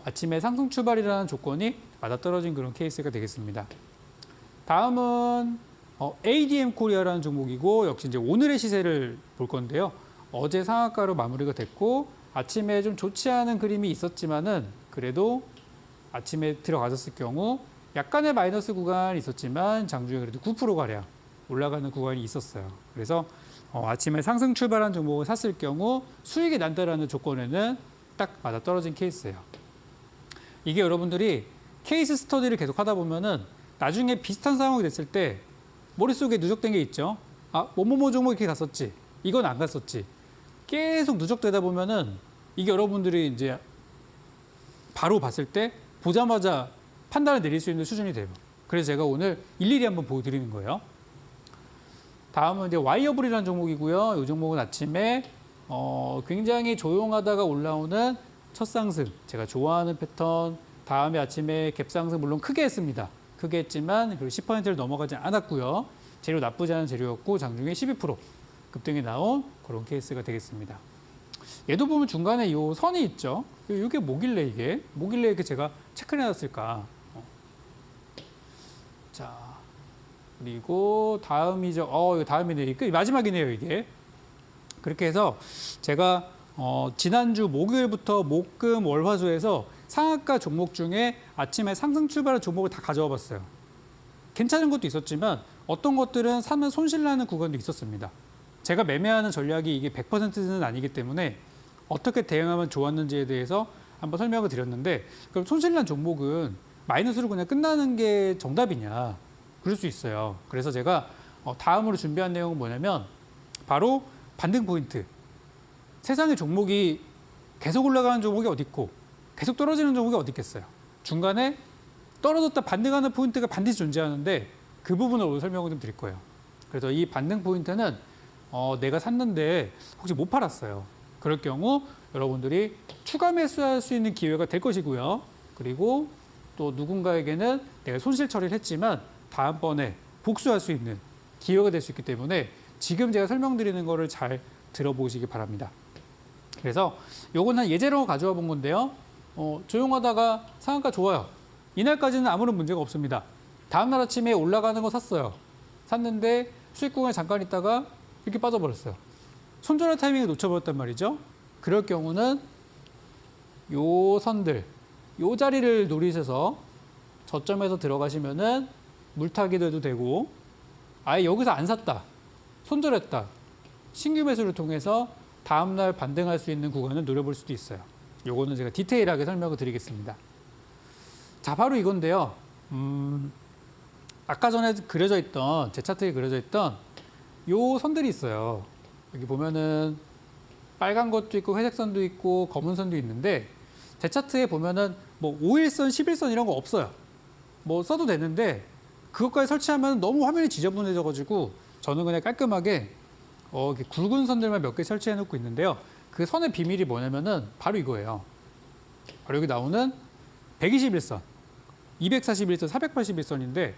아침에 상승 출발이라는 조건이 맞아떨어진 그런 케이스가 되겠습니다. 다음은 ADM 코리아라는 종목이고 역시 이제 오늘의 시세를 볼 건데요. 어제 상한가로 마무리가 됐고 아침에 좀 좋지 않은 그림이 있었지만은 그래도 아침에 들어가셨을 경우 약간의 마이너스 구간이 있었지만 장중에 그래도 9%가량 올라가는 구간이 있었어요. 그래서 아침에 상승 출발한 종목을 샀을 경우 수익이 난다라는 조건에는 딱 맞아떨어진 케이스예요. 이게 여러분들이 케이스 스터디를 계속 하다 보면은 나중에 비슷한 상황이 됐을 때 머릿속에 누적된 게 있죠. 아, 뭐뭐뭐 종목 이렇게 갔었지. 이건 안 갔었지. 계속 누적되다 보면은 이게 여러분들이 이제 바로 봤을 때 보자마자 판단을 내릴 수 있는 수준이 돼요. 그래서 제가 오늘 일일이 한번 보여드리는 거예요. 다음은 이제 와이어블이라는 종목이고요. 이 종목은 아침에 굉장히 조용하다가 올라오는 첫 상승. 제가 좋아하는 패턴. 다음에 아침에 갭 상승 물론 크게 했습니다. 크게 했지만 10%를 넘어가지 않았고요. 재료 나쁘지 않은 재료였고 장중에 12% 급등이 나온 그런 케이스가 되겠습니다. 얘도 보면 중간에 이 선이 있죠. 이게 뭐길래 이렇게 제가 체크를 해놨을까. 자, 그리고 다음이죠. 이거 다음이네요. 이게 마지막이네요, 이게. 그렇게 해서 제가 지난주 목요일부터 목, 금, 월, 화, 수에서 상한가 종목 중에 아침에 상승 출발한 종목을 다 가져와 봤어요. 괜찮은 것도 있었지만 어떤 것들은 사면 손실 나는 구간도 있었습니다. 제가 매매하는 전략이 이게 100%는 아니기 때문에 어떻게 대응하면 좋았는지에 대해서 한번 설명을 드렸는데 그럼 손실난 종목은 마이너스로 그냥 끝나는 게 정답이냐? 그럴 수 있어요. 그래서 제가 다음으로 준비한 내용은 뭐냐면 바로 반등 포인트. 세상에 종목이 계속 올라가는 종목이 어디 있고 계속 떨어지는 종목이 어디 있겠어요. 중간에 떨어졌다 반등하는 포인트가 반드시 존재하는데 그 부분을 오늘 설명을 좀 드릴 거예요. 그래서 이 반등 포인트는 내가 샀는데 혹시 못 팔았어요. 그럴 경우 여러분들이 추가 매수할 수 있는 기회가 될 것이고요. 그리고 또 누군가에게는 내가 손실 처리를 했지만 다음번에 복수할 수 있는 기회가 될 수 있기 때문에 지금 제가 설명드리는 거를 잘 들어보시기 바랍니다. 그래서 요건 한 예제로 가져와 본 건데요. 조용하다가 상한가 좋아요. 이날까지는 아무런 문제가 없습니다. 다음날 아침에 올라가는 거 샀어요. 샀는데 수익 구간에 잠깐 있다가 이렇게 빠져버렸어요. 손절할 타이밍을 놓쳐버렸단 말이죠. 그럴 경우는 요 선들, 요 자리를 노리셔서 저점에서 들어가시면은 물타기도 해도 되고, 아예 여기서 안 샀다, 손절했다, 신규 매수를 통해서 다음날 반등할 수 있는 구간을 노려볼 수도 있어요. 요거는 제가 디테일하게 설명을 드리겠습니다. 자, 바로 이건데요. 아까 전에 그려져 있던, 제 차트에 그려져 있던 요 선들이 있어요. 여기 보면은 빨간 것도 있고 회색 선도 있고 검은 선도 있는데, 제 차트에 보면은 뭐 5일선, 11선 이런 거 없어요. 뭐 써도 되는데 그것까지 설치하면 너무 화면이 지저분해져가지고 저는 그냥 깔끔하게 이렇게 굵은 선들만 몇 개 설치해 놓고 있는데요. 그 선의 비밀이 뭐냐면은 바로 이거예요. 바로 여기 나오는 121선, 241선, 481선인데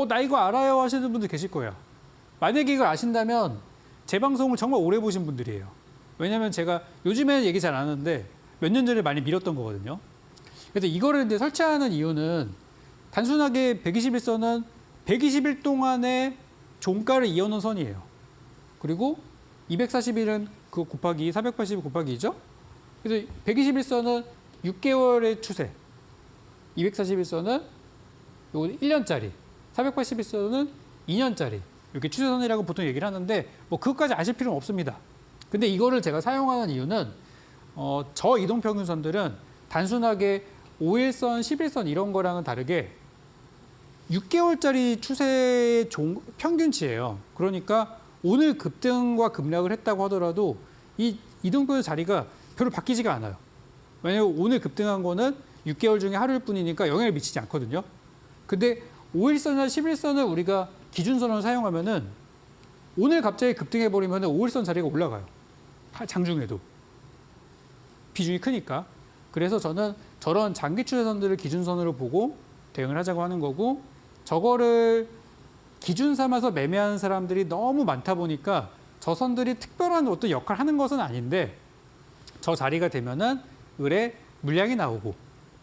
나 이거 알아요 하시는 분들 계실 거예요. 만약에 이걸 아신다면 제 방송을 정말 오래 보신 분들이에요. 왜냐면 제가 요즘에는 얘기 잘 안 하는데 몇 년 전에 많이 밀었던 거거든요. 그래서 이거를 이제 설치하는 이유는 단순하게 121선은 120일 동안의 종가를 이어놓은 선이에요. 그리고 241은 그 곱하기 480 곱하기 2죠. 그래서 121선은 6개월의 추세, 241선은 요거 1년짜리, 481선은 2년짜리 이렇게 추세선이라고 보통 얘기를 하는데 뭐 그것까지 아실 필요는 없습니다. 근데 이거를 제가 사용하는 이유는 저 이동평균선들은 단순하게 5일선, 11선 이런 거랑은 다르게 6개월짜리 추세의 평균치예요. 그러니까 오늘 급등과 급락을 했다고 하더라도 이 이동평균 자리가 별로 바뀌지가 않아요. 왜냐하면 오늘 급등한 거는 6개월 중에 하루일 뿐이니까 영향을 미치지 않거든요. 근데 5일선이나 11선을 우리가 기준선으로 사용하면은 오늘 갑자기 급등해버리면 5일선 자리가 올라가요. 장중에도. 비중이 크니까. 그래서 저는 저런 장기 추세선들을 기준선으로 보고 대응을 하자고 하는 거고, 저거를 기준 삼아서 매매하는 사람들이 너무 많다 보니까 저 선들이 특별한 어떤 역할을 하는 것은 아닌데 저 자리가 되면은 을에 물량이 나오고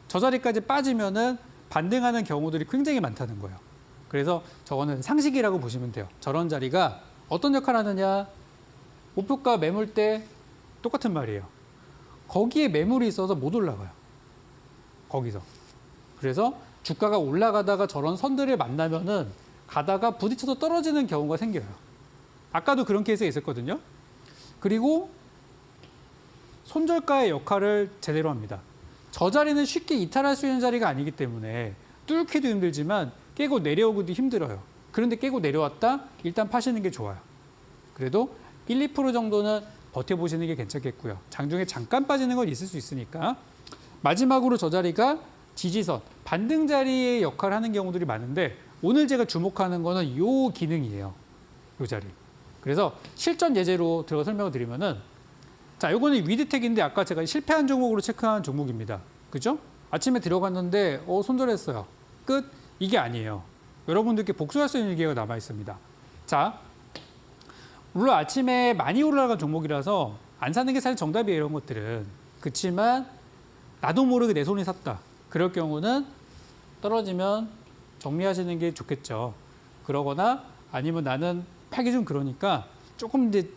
저 자리까지 빠지면은 반등하는 경우들이 굉장히 많다는 거예요. 그래서 저거는 상식이라고 보시면 돼요. 저런 자리가 어떤 역할을 하느냐, 목표가 매물대 똑같은 말이에요. 거기에 매물이 있어서 못 올라가요. 거기서. 그래서 주가가 올라가다가 저런 선들을 만나면은 가다가 부딪혀서 떨어지는 경우가 생겨요. 아까도 그런 케이스가 있었거든요. 그리고 손절가의 역할을 제대로 합니다. 저 자리는 쉽게 이탈할 수 있는 자리가 아니기 때문에 뚫기도 힘들지만 깨고 내려오기도 힘들어요. 그런데 깨고 내려왔다? 일단 파시는 게 좋아요. 그래도 1, 2% 정도는 버텨보시는 게 괜찮겠고요. 장중에 잠깐 빠지는 건 있을 수 있으니까. 마지막으로 저 자리가 지지선, 반등 자리의 역할을 하는 경우들이 많은데 오늘 제가 주목하는 거는 이 기능이에요. 이 자리. 그래서 실전 예제로 들어가 설명을 드리면은, 자, 요거는 위드텍인데 아까 제가 실패한 종목으로 체크한 종목입니다. 그죠? 아침에 들어갔는데 손절했어요. 끝. 이게 아니에요. 여러분들께 복수할 수 있는 기회가 남아 있습니다. 자, 물론 아침에 많이 올라간 종목이라서 안 사는 게 사실 정답이에요, 이런 것들은. 그렇지만 나도 모르게 내 손이 샀다. 그럴 경우는 떨어지면 정리하시는 게 좋겠죠. 그러거나 아니면 나는 팔기 좀 그러니까 조금 이제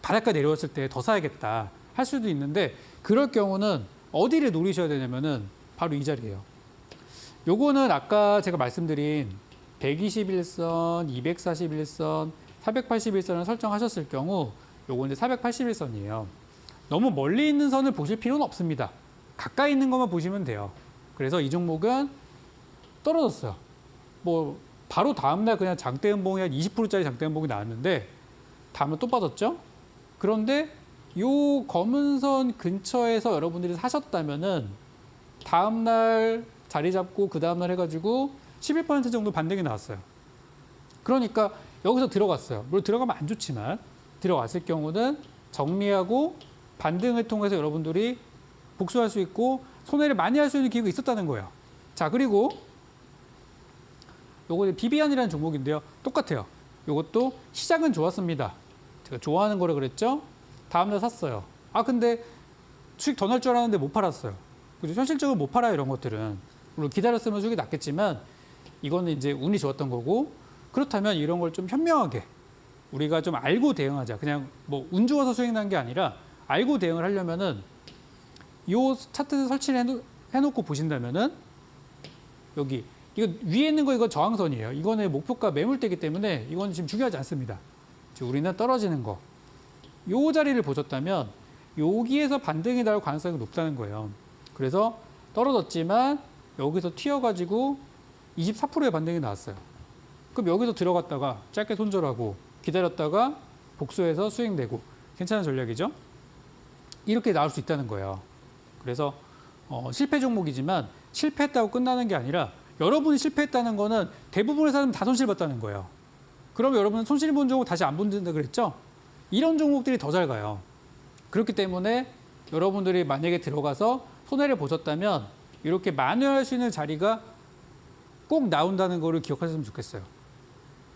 바닷가 내려왔을 때 더 사야겠다 할 수도 있는데, 그럴 경우는 어디를 노리셔야 되냐면은 바로 이 자리예요. 요거는 아까 제가 말씀드린 121선, 241선, 481선을 설정하셨을 경우 요거 이제 481선이에요. 너무 멀리 있는 선을 보실 필요는 없습니다. 가까이 있는 것만 보시면 돼요. 그래서 이 종목은 떨어졌어요. 뭐 바로 다음날 그냥 장대 음봉이 한 20%짜리 장대 음봉이 나왔는데 다음날 또 빠졌죠. 그런데 요 검은 선 근처에서 여러분들이 사셨다면은 다음날 자리 잡고 그 다음날 해가지고 11% 정도 반등이 나왔어요. 그러니까 여기서 들어갔어요. 물론 들어가면 안 좋지만 들어갔을 경우는 정리하고 반등을 통해서 여러분들이 복수할 수 있고 손해를 많이 할 수 있는 기회가 있었다는 거예요. 자, 그리고 요거 비비안이라는 종목인데요. 똑같아요. 요것도 시작은 좋았습니다. 제가 좋아하는 거라 그랬죠? 다음날 샀어요. 아, 근데 수익 더 날 줄 알았는데 못 팔았어요. 그죠? 현실적으로 못 팔아요, 이런 것들은. 물론 기다렸으면 수익이 났겠지만 이거는 이제 운이 좋았던 거고, 그렇다면 이런 걸 좀 현명하게 우리가 좀 알고 대응하자. 그냥 뭐 운 좋아서 수익 난 게 아니라 알고 대응을 하려면은 요 차트 설치를 해놓고 보신다면은 여기 이거 위에 있는 거 이거 저항선이에요. 이거는 목표가 매물대이기 때문에 이건 지금 중요하지 않습니다. 지금 우리는 떨어지는 거. 요 자리를 보셨다면 여기에서 반등이 나올 가능성이 높다는 거예요. 그래서 떨어졌지만 여기서 튀어가지고 24%의 반등이 나왔어요. 그럼 여기서 들어갔다가 짧게 손절하고 기다렸다가 복수해서 수익 내고 괜찮은 전략이죠? 이렇게 나올 수 있다는 거예요. 그래서 실패 종목이지만 실패했다고 끝나는 게 아니라 여러분이 실패했다는 거는 대부분의 사람은 다 손실 봤다는 거예요. 그럼 여러분은 손실 본 종목 다시 안 본다 그랬죠? 이런 종목들이 더 잘 가요. 그렇기 때문에 여러분들이 만약에 들어가서 손해를 보셨다면 이렇게 만회할 수 있는 자리가 꼭 나온다는 거를 기억하셨으면 좋겠어요.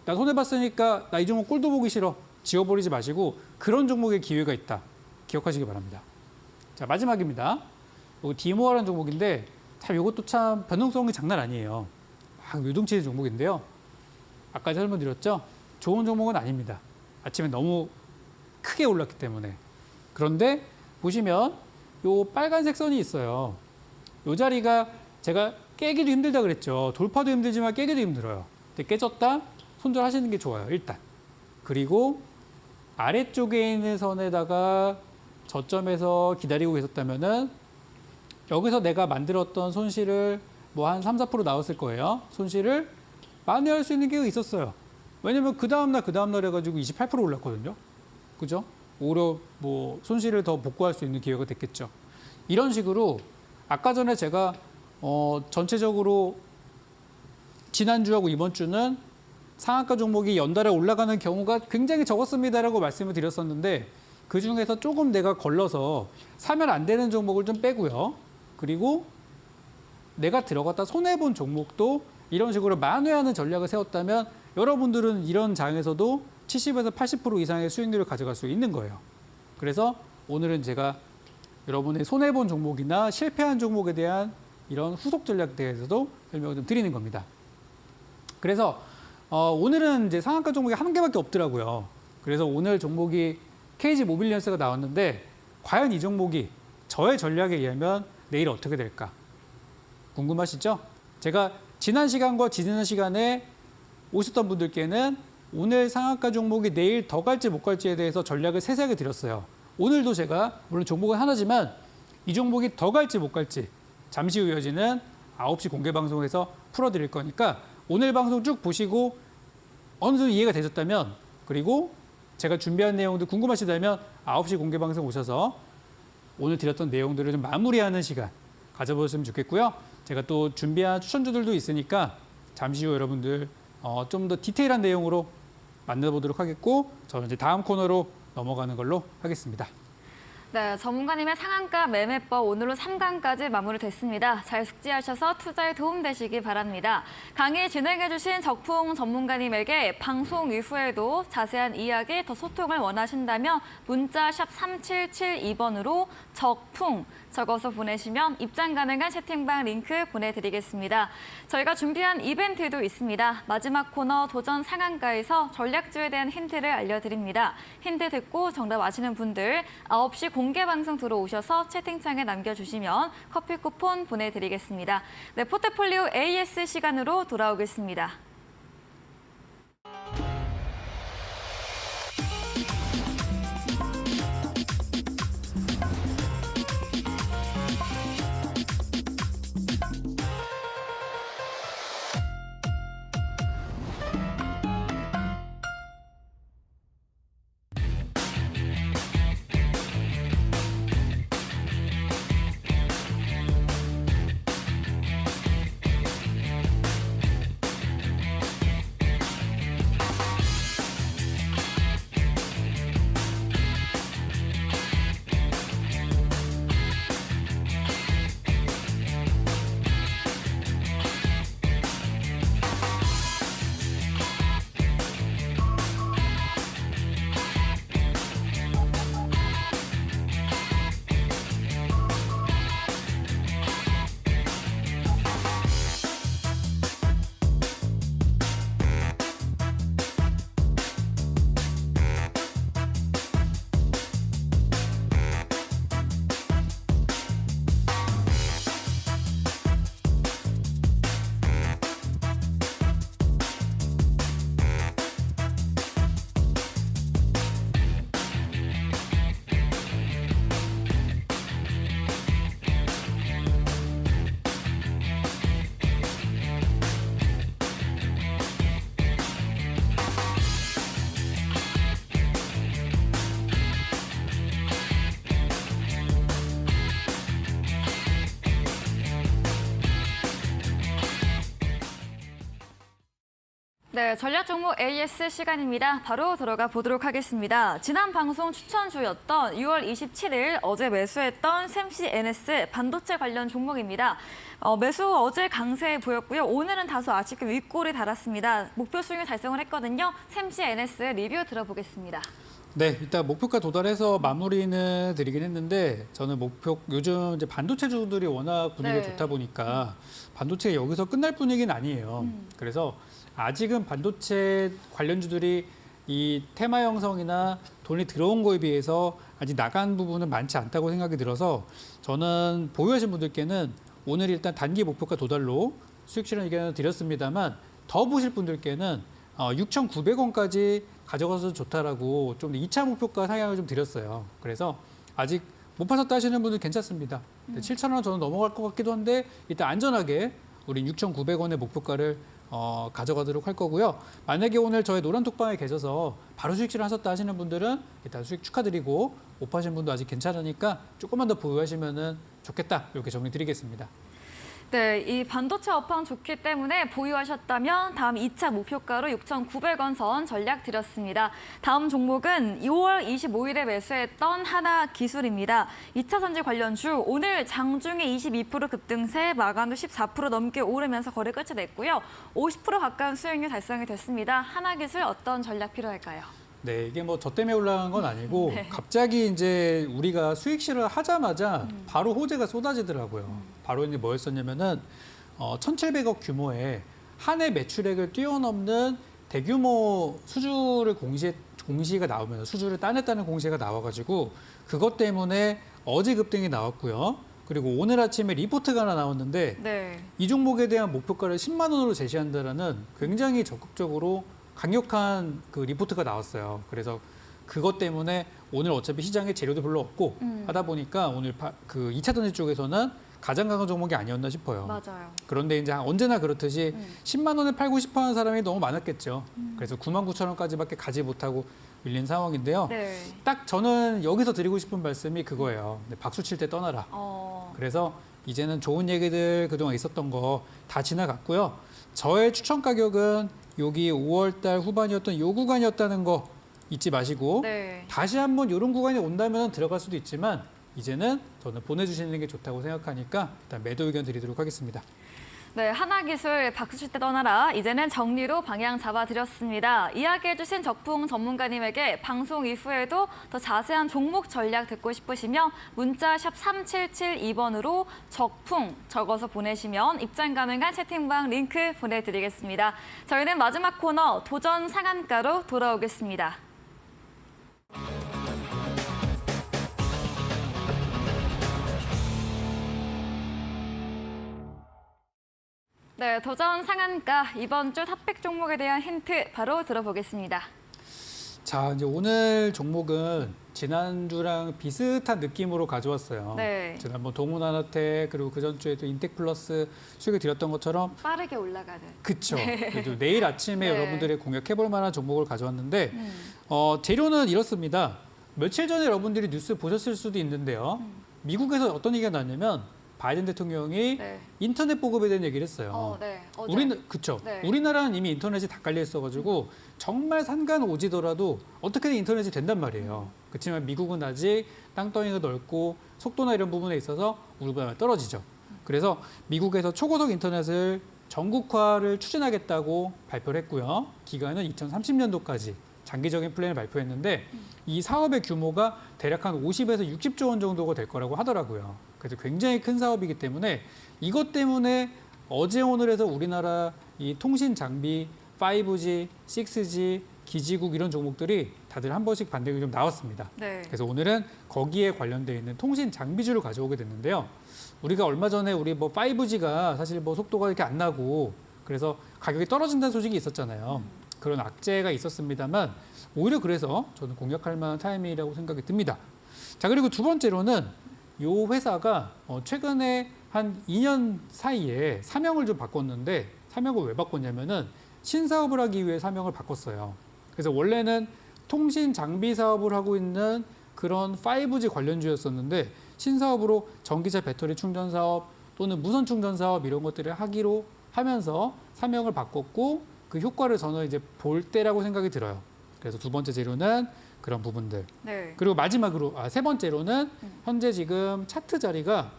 나 손해봤으니까 나 이 종목 꼴도 보기 싫어. 지워버리지 마시고 그런 종목의 기회가 있다. 기억하시기 바랍니다. 자, 마지막입니다. 이거 디모아라는 종목인데 참 이것도 참 변동성이 장난 아니에요. 막 요동치는 종목인데요. 아까 설명드렸죠? 좋은 종목은 아닙니다. 아침에 너무 크게 올랐기 때문에. 그런데 보시면 요 빨간색 선이 있어요. 요 자리가 제가 깨기도 힘들다 그랬죠. 돌파도 힘들지만 깨기도 힘들어요. 근데 깨졌다? 손절하시는 게 좋아요. 일단. 그리고 아래쪽에 있는 선에다가 저점에서 기다리고 계셨다면은 여기서 내가 만들었던 손실을 뭐 한 3, 4% 나왔을 거예요. 손실을 만회할 수 있는 기회가 있었어요. 왜냐면 그 다음날 해가지고 28% 올랐거든요. 그죠? 오히려 뭐 손실을 더 복구할 수 있는 기회가 됐겠죠. 이런 식으로 아까 전에 제가 전체적으로 지난주하고 이번 주는 상한가 종목이 연달아 올라가는 경우가 굉장히 적었습니다라고 말씀을 드렸었는데 그중에서 조금 내가 걸러서 사면 안 되는 종목을 좀 빼고요. 그리고 내가 들어갔다 손해본 종목도 이런 식으로 만회하는 전략을 세웠다면 여러분들은 이런 장에서도 70에서 80% 이상의 수익률을 가져갈 수 있는 거예요. 그래서 오늘은 제가 여러분의 손해본 종목이나 실패한 종목에 대한 이런 후속 전략에 대해서도 설명을 좀 드리는 겁니다. 그래서 오늘은 이제 상한가 종목이 한 개밖에 없더라고요. 그래서 오늘 종목이 KG 모빌리언스가 나왔는데 과연 이 종목이 저의 전략에 의하면 내일 어떻게 될까? 궁금하시죠? 제가 지난 시간과 지난 시간에 오셨던 분들께는 오늘 상한가 종목이 내일 더 갈지 못 갈지에 대해서 전략을 세세하게 드렸어요. 오늘도 제가 물론 종목은 하나지만 이 종목이 더 갈지 못 갈지 잠시 후 이어지는 9시 공개 방송에서 풀어드릴 거니까 오늘 방송 쭉 보시고 어느 정도 이해가 되셨다면 그리고 제가 준비한 내용도 궁금하시다면 9시 공개 방송 오셔서 오늘 드렸던 내용들을 좀 마무리하는 시간 가져보셨으면 좋겠고요. 제가 또 준비한 추천주들도 있으니까 잠시 후 여러분들 좀 더 디테일한 내용으로 만나보도록 하겠고 저는 이제 다음 코너로 넘어가는 걸로 하겠습니다. 네, 전문가님의 상한가 매매법 오늘로 3강까지 마무리됐습니다. 잘 숙지하셔서 투자에 도움되시기 바랍니다. 강의 진행해주신 적풍 전문가님에게 방송 이후에도 자세한 이야기, 더 소통을 원하신다면 문자 샵 3772번으로 적풍 적어서 보내시면 입장 가능한 채팅방 링크 보내드리겠습니다. 저희가 준비한 이벤트도 있습니다. 마지막 코너 도전 상한가에서 전략주에 대한 힌트를 알려드립니다. 힌트 듣고 정답 아시는 분들 9시 공개 방송 들어오셔서 채팅창에 남겨주시면 커피 쿠폰 보내드리겠습니다. 네, 포트폴리오 AS 시간으로 돌아오겠습니다. 네, 전략 종목 AS 시간입니다. 바로 들어가 보도록 하겠습니다. 지난 방송 추천주였던 6월 27일 어제 매수했던 샘시 NS 반도체 관련 종목입니다. 매수 어제 강세 보였고요. 오늘은 다소 아쉽게 윗골이 달았습니다. 목표 수익을 달성을 했거든요. 샘시 NS 리뷰 들어보겠습니다. 네, 일단 목표가 도달해서 마무리는 드리긴 했는데 저는 요즘 이제 반도체주들이 워낙 분위기가 네. 좋다 보니까 반도체가 여기서 끝날 분위기는 아니에요. 그래서 아직은 반도체 관련주들이 이 테마 형성이나 돈이 들어온 거에 비해서 아직 나간 부분은 많지 않다고 생각이 들어서 저는 보유하신 분들께는 오늘 일단 단기 목표가 도달로 수익 실현 의견을 드렸습니다만 더 보실 분들께는 6,900원까지 가져가서 좋다라고 좀 2차 목표가 상향을 좀 드렸어요. 그래서 아직 못 파셨다 하시는 분들 괜찮습니다. 7,000원 저는 넘어갈 것 같기도 한데 일단 안전하게 우리 6,900원의 목표가를 가져가도록 할 거고요. 만약에 오늘 저희 노란톡방에 계셔서 바로 수익 실현하셨다 하시는 분들은 일단 수익 축하드리고 못 파신 분도 아직 괜찮으니까 조금만 더 보유하시면 좋겠다. 이렇게 정리드리겠습니다. 네, 이 반도체 업황 좋기 때문에 보유하셨다면 다음 2차 목표가로 6,900원 선 전략 드렸습니다. 다음 종목은 2월 25일에 매수했던 하나기술입니다. 2차 전지 관련주 오늘 장중에 22% 급등세, 마감 후 14% 넘게 오르면서 거래 끝이 냈고요. 50% 가까운 수익률 달성이 됐습니다. 하나기술 어떤 전략 필요할까요? 네, 이게 뭐 저 때문에 올라간 건 아니고 네. 갑자기 이제 우리가 수익 실현을 하자마자 바로 호재가 쏟아지더라고요. 바로 이제 뭐였었냐면은 1,700억 규모의 한 해 매출액을 뛰어넘는 대규모 수주를 공시가 나오면서 수주를 따냈다는 공시가 나와가지고 그것 때문에 어제 급등이 나왔고요. 그리고 오늘 아침에 리포트가 하나 나왔는데 네. 이 종목에 대한 목표가를 10만 원으로 제시한다라는 굉장히 적극적으로 강력한 그 리포트가 나왔어요. 그래서 그것 때문에 오늘 어차피 시장에 재료도 별로 없고 하다 보니까 오늘 그 2차 전지 쪽에서는 가장 강한 종목이 아니었나 싶어요. 맞아요. 그런데 이제 언제나 그렇듯이 10만 원에 팔고 싶어 하는 사람이 너무 많았겠죠. 그래서 9만 9천 원까지밖에 가지 못하고 밀린 상황인데요. 네. 딱 저는 여기서 드리고 싶은 말씀이 그거예요. 네, 박수 칠 때 떠나라. 그래서 이제는 좋은 얘기들 그동안 있었던 거 다 지나갔고요. 저의 추천 가격은 여기 5월 달 후반이었던 요 구간이었다는 거 잊지 마시고 네. 다시 한번 이런 구간이 온다면 들어갈 수도 있지만 이제는 저는 보내주시는 게 좋다고 생각하니까 일단 매도 의견 드리도록 하겠습니다. 네, 하나기술 박수 칠 때 떠나라. 이제는 정리로 방향 잡아드렸습니다. 이야기해주신 적풍 전문가님에게 방송 이후에도 더 자세한 종목 전략 듣고 싶으시면 문자 샵 3772번으로 적풍 적어서 보내시면 입장 가능한 채팅방 링크 보내드리겠습니다. 저희는 마지막 코너 도전 상한가로 돌아오겠습니다. 네, 도전 상한가 이번 주 탑픽 종목에 대한 힌트 바로 들어보겠습니다. 자, 이제 오늘 종목은 지난주랑 비슷한 느낌으로 가져왔어요. 네. 지난번 동훈하나텍 그리고 그 전주에도 인텍플러스 수익을 드렸던 것처럼 빠르게 올라가는. 그쵸. 그래도 내일 아침에 네. 여러분들이 공략해볼 만한 종목을 가져왔는데 재료는 이렇습니다. 며칠 전에 여러분들이 뉴스 보셨을 수도 있는데요. 미국에서 어떤 얘기가 나왔냐면 바이든 대통령이 네. 인터넷 보급에 대한 얘기를 했어요. 네. 어제. 그쵸. 네. 우리나라는 이미 인터넷이 다 깔려 있어가지고 정말 산간 오지더라도 어떻게든 인터넷이 된단 말이에요. 그렇지만 미국은 아직 땅덩이가 넓고 속도나 이런 부분에 있어서 우리보다 떨어지죠. 그래서 미국에서 초고속 인터넷을 전국화를 추진하겠다고 발표를 했고요. 기간은 2030년도까지 장기적인 플랜을 발표했는데 이 사업의 규모가 대략 한 50에서 60조 원 정도가 될 거라고 하더라고요. 그래서 굉장히 큰 사업이기 때문에 이것 때문에 어제 오늘에서 우리나라 이 통신 장비 5G, 6G, 기지국 이런 종목들이 다들 한 번씩 반등이 좀 나왔습니다. 네. 그래서 오늘은 거기에 관련되어 있는 통신 장비주를 가져오게 됐는데요. 우리가 얼마 전에 우리 뭐 5G가 사실 뭐 속도가 이렇게 안 나고 그래서 가격이 떨어진다는 소식이 있었잖아요. 그런 악재가 있었습니다만 오히려 그래서 저는 공략할 만한 타이밍이라고 생각이 듭니다. 자, 그리고 두 번째로는 이 회사가 최근에 한 2년 사이에 사명을 좀 바꿨는데 사명을 왜 바꿨냐면은 신사업을 하기 위해 사명을 바꿨어요. 그래서 원래는 통신 장비 사업을 하고 있는 그런 5G 관련주였었는데 신사업으로 전기차 배터리 충전 사업 또는 무선 충전 사업 이런 것들을 하기로 하면서 사명을 바꿨고 그 효과를 저는 이제 볼 때라고 생각이 들어요. 그래서 두 번째 재료는 그런 부분들. 네. 그리고 마지막으로 세 번째로는 현재 지금 차트 자리가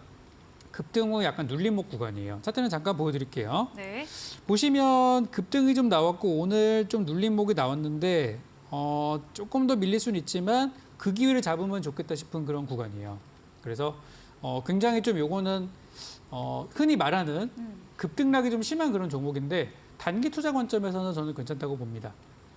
급등 후 약간 눌림목 구간이에요. 차트는 잠깐 보여드릴게요. 네. 보시면 급등이 좀 나왔고 오늘 좀 눌림목이 나왔는데 조금 더 밀릴 수는 있지만 그 기회를 잡으면 좋겠다 싶은 그런 구간이에요. 그래서 굉장히 좀 요거는 흔히 말하는 급등락이 좀 심한 그런 종목인데 단기 투자 관점에서는 저는 괜찮다고 봅니다.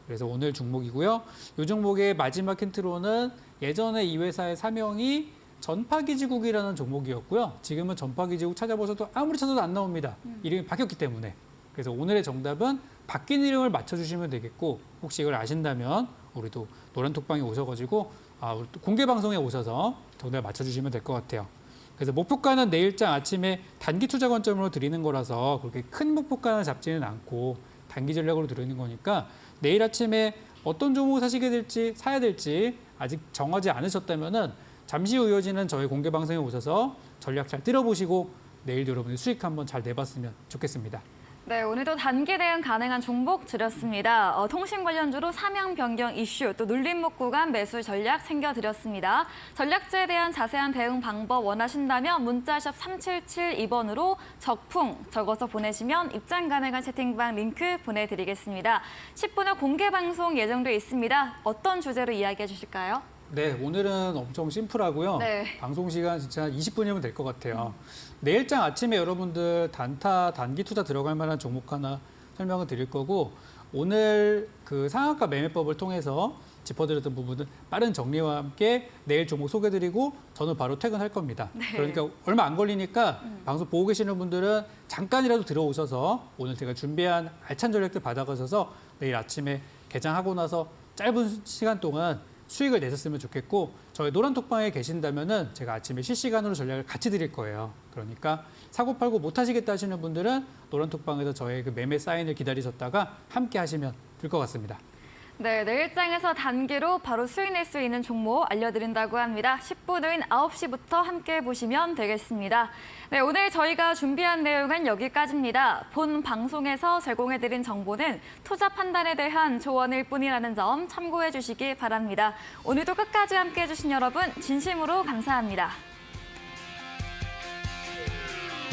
그래서 오늘 종목이고요. 이 종목의 마지막 힌트로는 예전에 이 회사의 사명이 전파기지국이라는 종목이었고요. 지금은 전파기지국 찾아보셔도 아무리 찾아도 안 나옵니다. 이름이 바뀌었기 때문에. 그래서 오늘의 정답은 바뀐 이름을 맞춰주시면 되겠고 혹시 이걸 아신다면 우리도 노란톡방에 오셔가지고 우리 또 공개 방송에 오셔서 정답을 맞춰주시면 될 것 같아요. 그래서 목표가는 내일장 아침에 단기 투자 관점으로 드리는 거라서 그렇게 큰 목표가를 잡지는 않고 단기 전략으로 드리는 거니까 내일 아침에 어떤 종목 사시게 될지 사야 될지 아직 정하지 않으셨다면은 잠시 후 이어지는 저희 공개 방송에 오셔서 전략 잘 들어보시고 내일도 여러분들 수익 한번 잘 내봤으면 좋겠습니다. 네, 오늘도 단기 대응 가능한 종목 드렸습니다. 통신 관련주로 사명 변경 이슈, 또 눌림목 구간 매수 전략 챙겨드렸습니다. 전략주에 대한 자세한 대응 방법 원하신다면 문자샵 3772번으로 적풍 적어서 보내시면 입장 가능한 채팅방 링크 보내드리겠습니다. 10분 후 공개 방송 예정돼 있습니다. 어떤 주제로 이야기해 주실까요? 네, 오늘은 엄청 심플하고요. 네. 방송 시간 진짜 20분이면 될 것 같아요. 내일장 아침에 여러분들 단타, 단기 투자 들어갈 만한 종목 하나 설명을 드릴 거고 오늘 그 상한가 매매법을 통해서 짚어드렸던 부분은 빠른 정리와 함께 내일 종목 소개드리고 저는 바로 퇴근할 겁니다. 네. 그러니까 얼마 안 걸리니까 방송 보고 계시는 분들은 잠깐이라도 들어오셔서 오늘 제가 준비한 알찬 전략들 받아가셔서 내일 아침에 개장하고 나서 짧은 시간 동안 수익을 내셨으면 좋겠고 저희 노란톡방에 계신다면은 제가 아침에 실시간으로 전략을 같이 드릴 거예요. 그러니까 사고 팔고 못 하시겠다 하시는 분들은 노란톡방에서 저의 그 매매 사인을 기다리셨다가 함께 하시면 될 것 같습니다. 네, 내일장에서 단기로 바로 수익 낼 수 있는 종목 알려드린다고 합니다. 10분 후인 9시부터 함께 보시면 되겠습니다. 네, 오늘 저희가 준비한 내용은 여기까지입니다. 본 방송에서 제공해드린 정보는 투자 판단에 대한 조언일 뿐이라는 점 참고해 주시기 바랍니다. 오늘도 끝까지 함께해 주신 여러분 진심으로 감사합니다.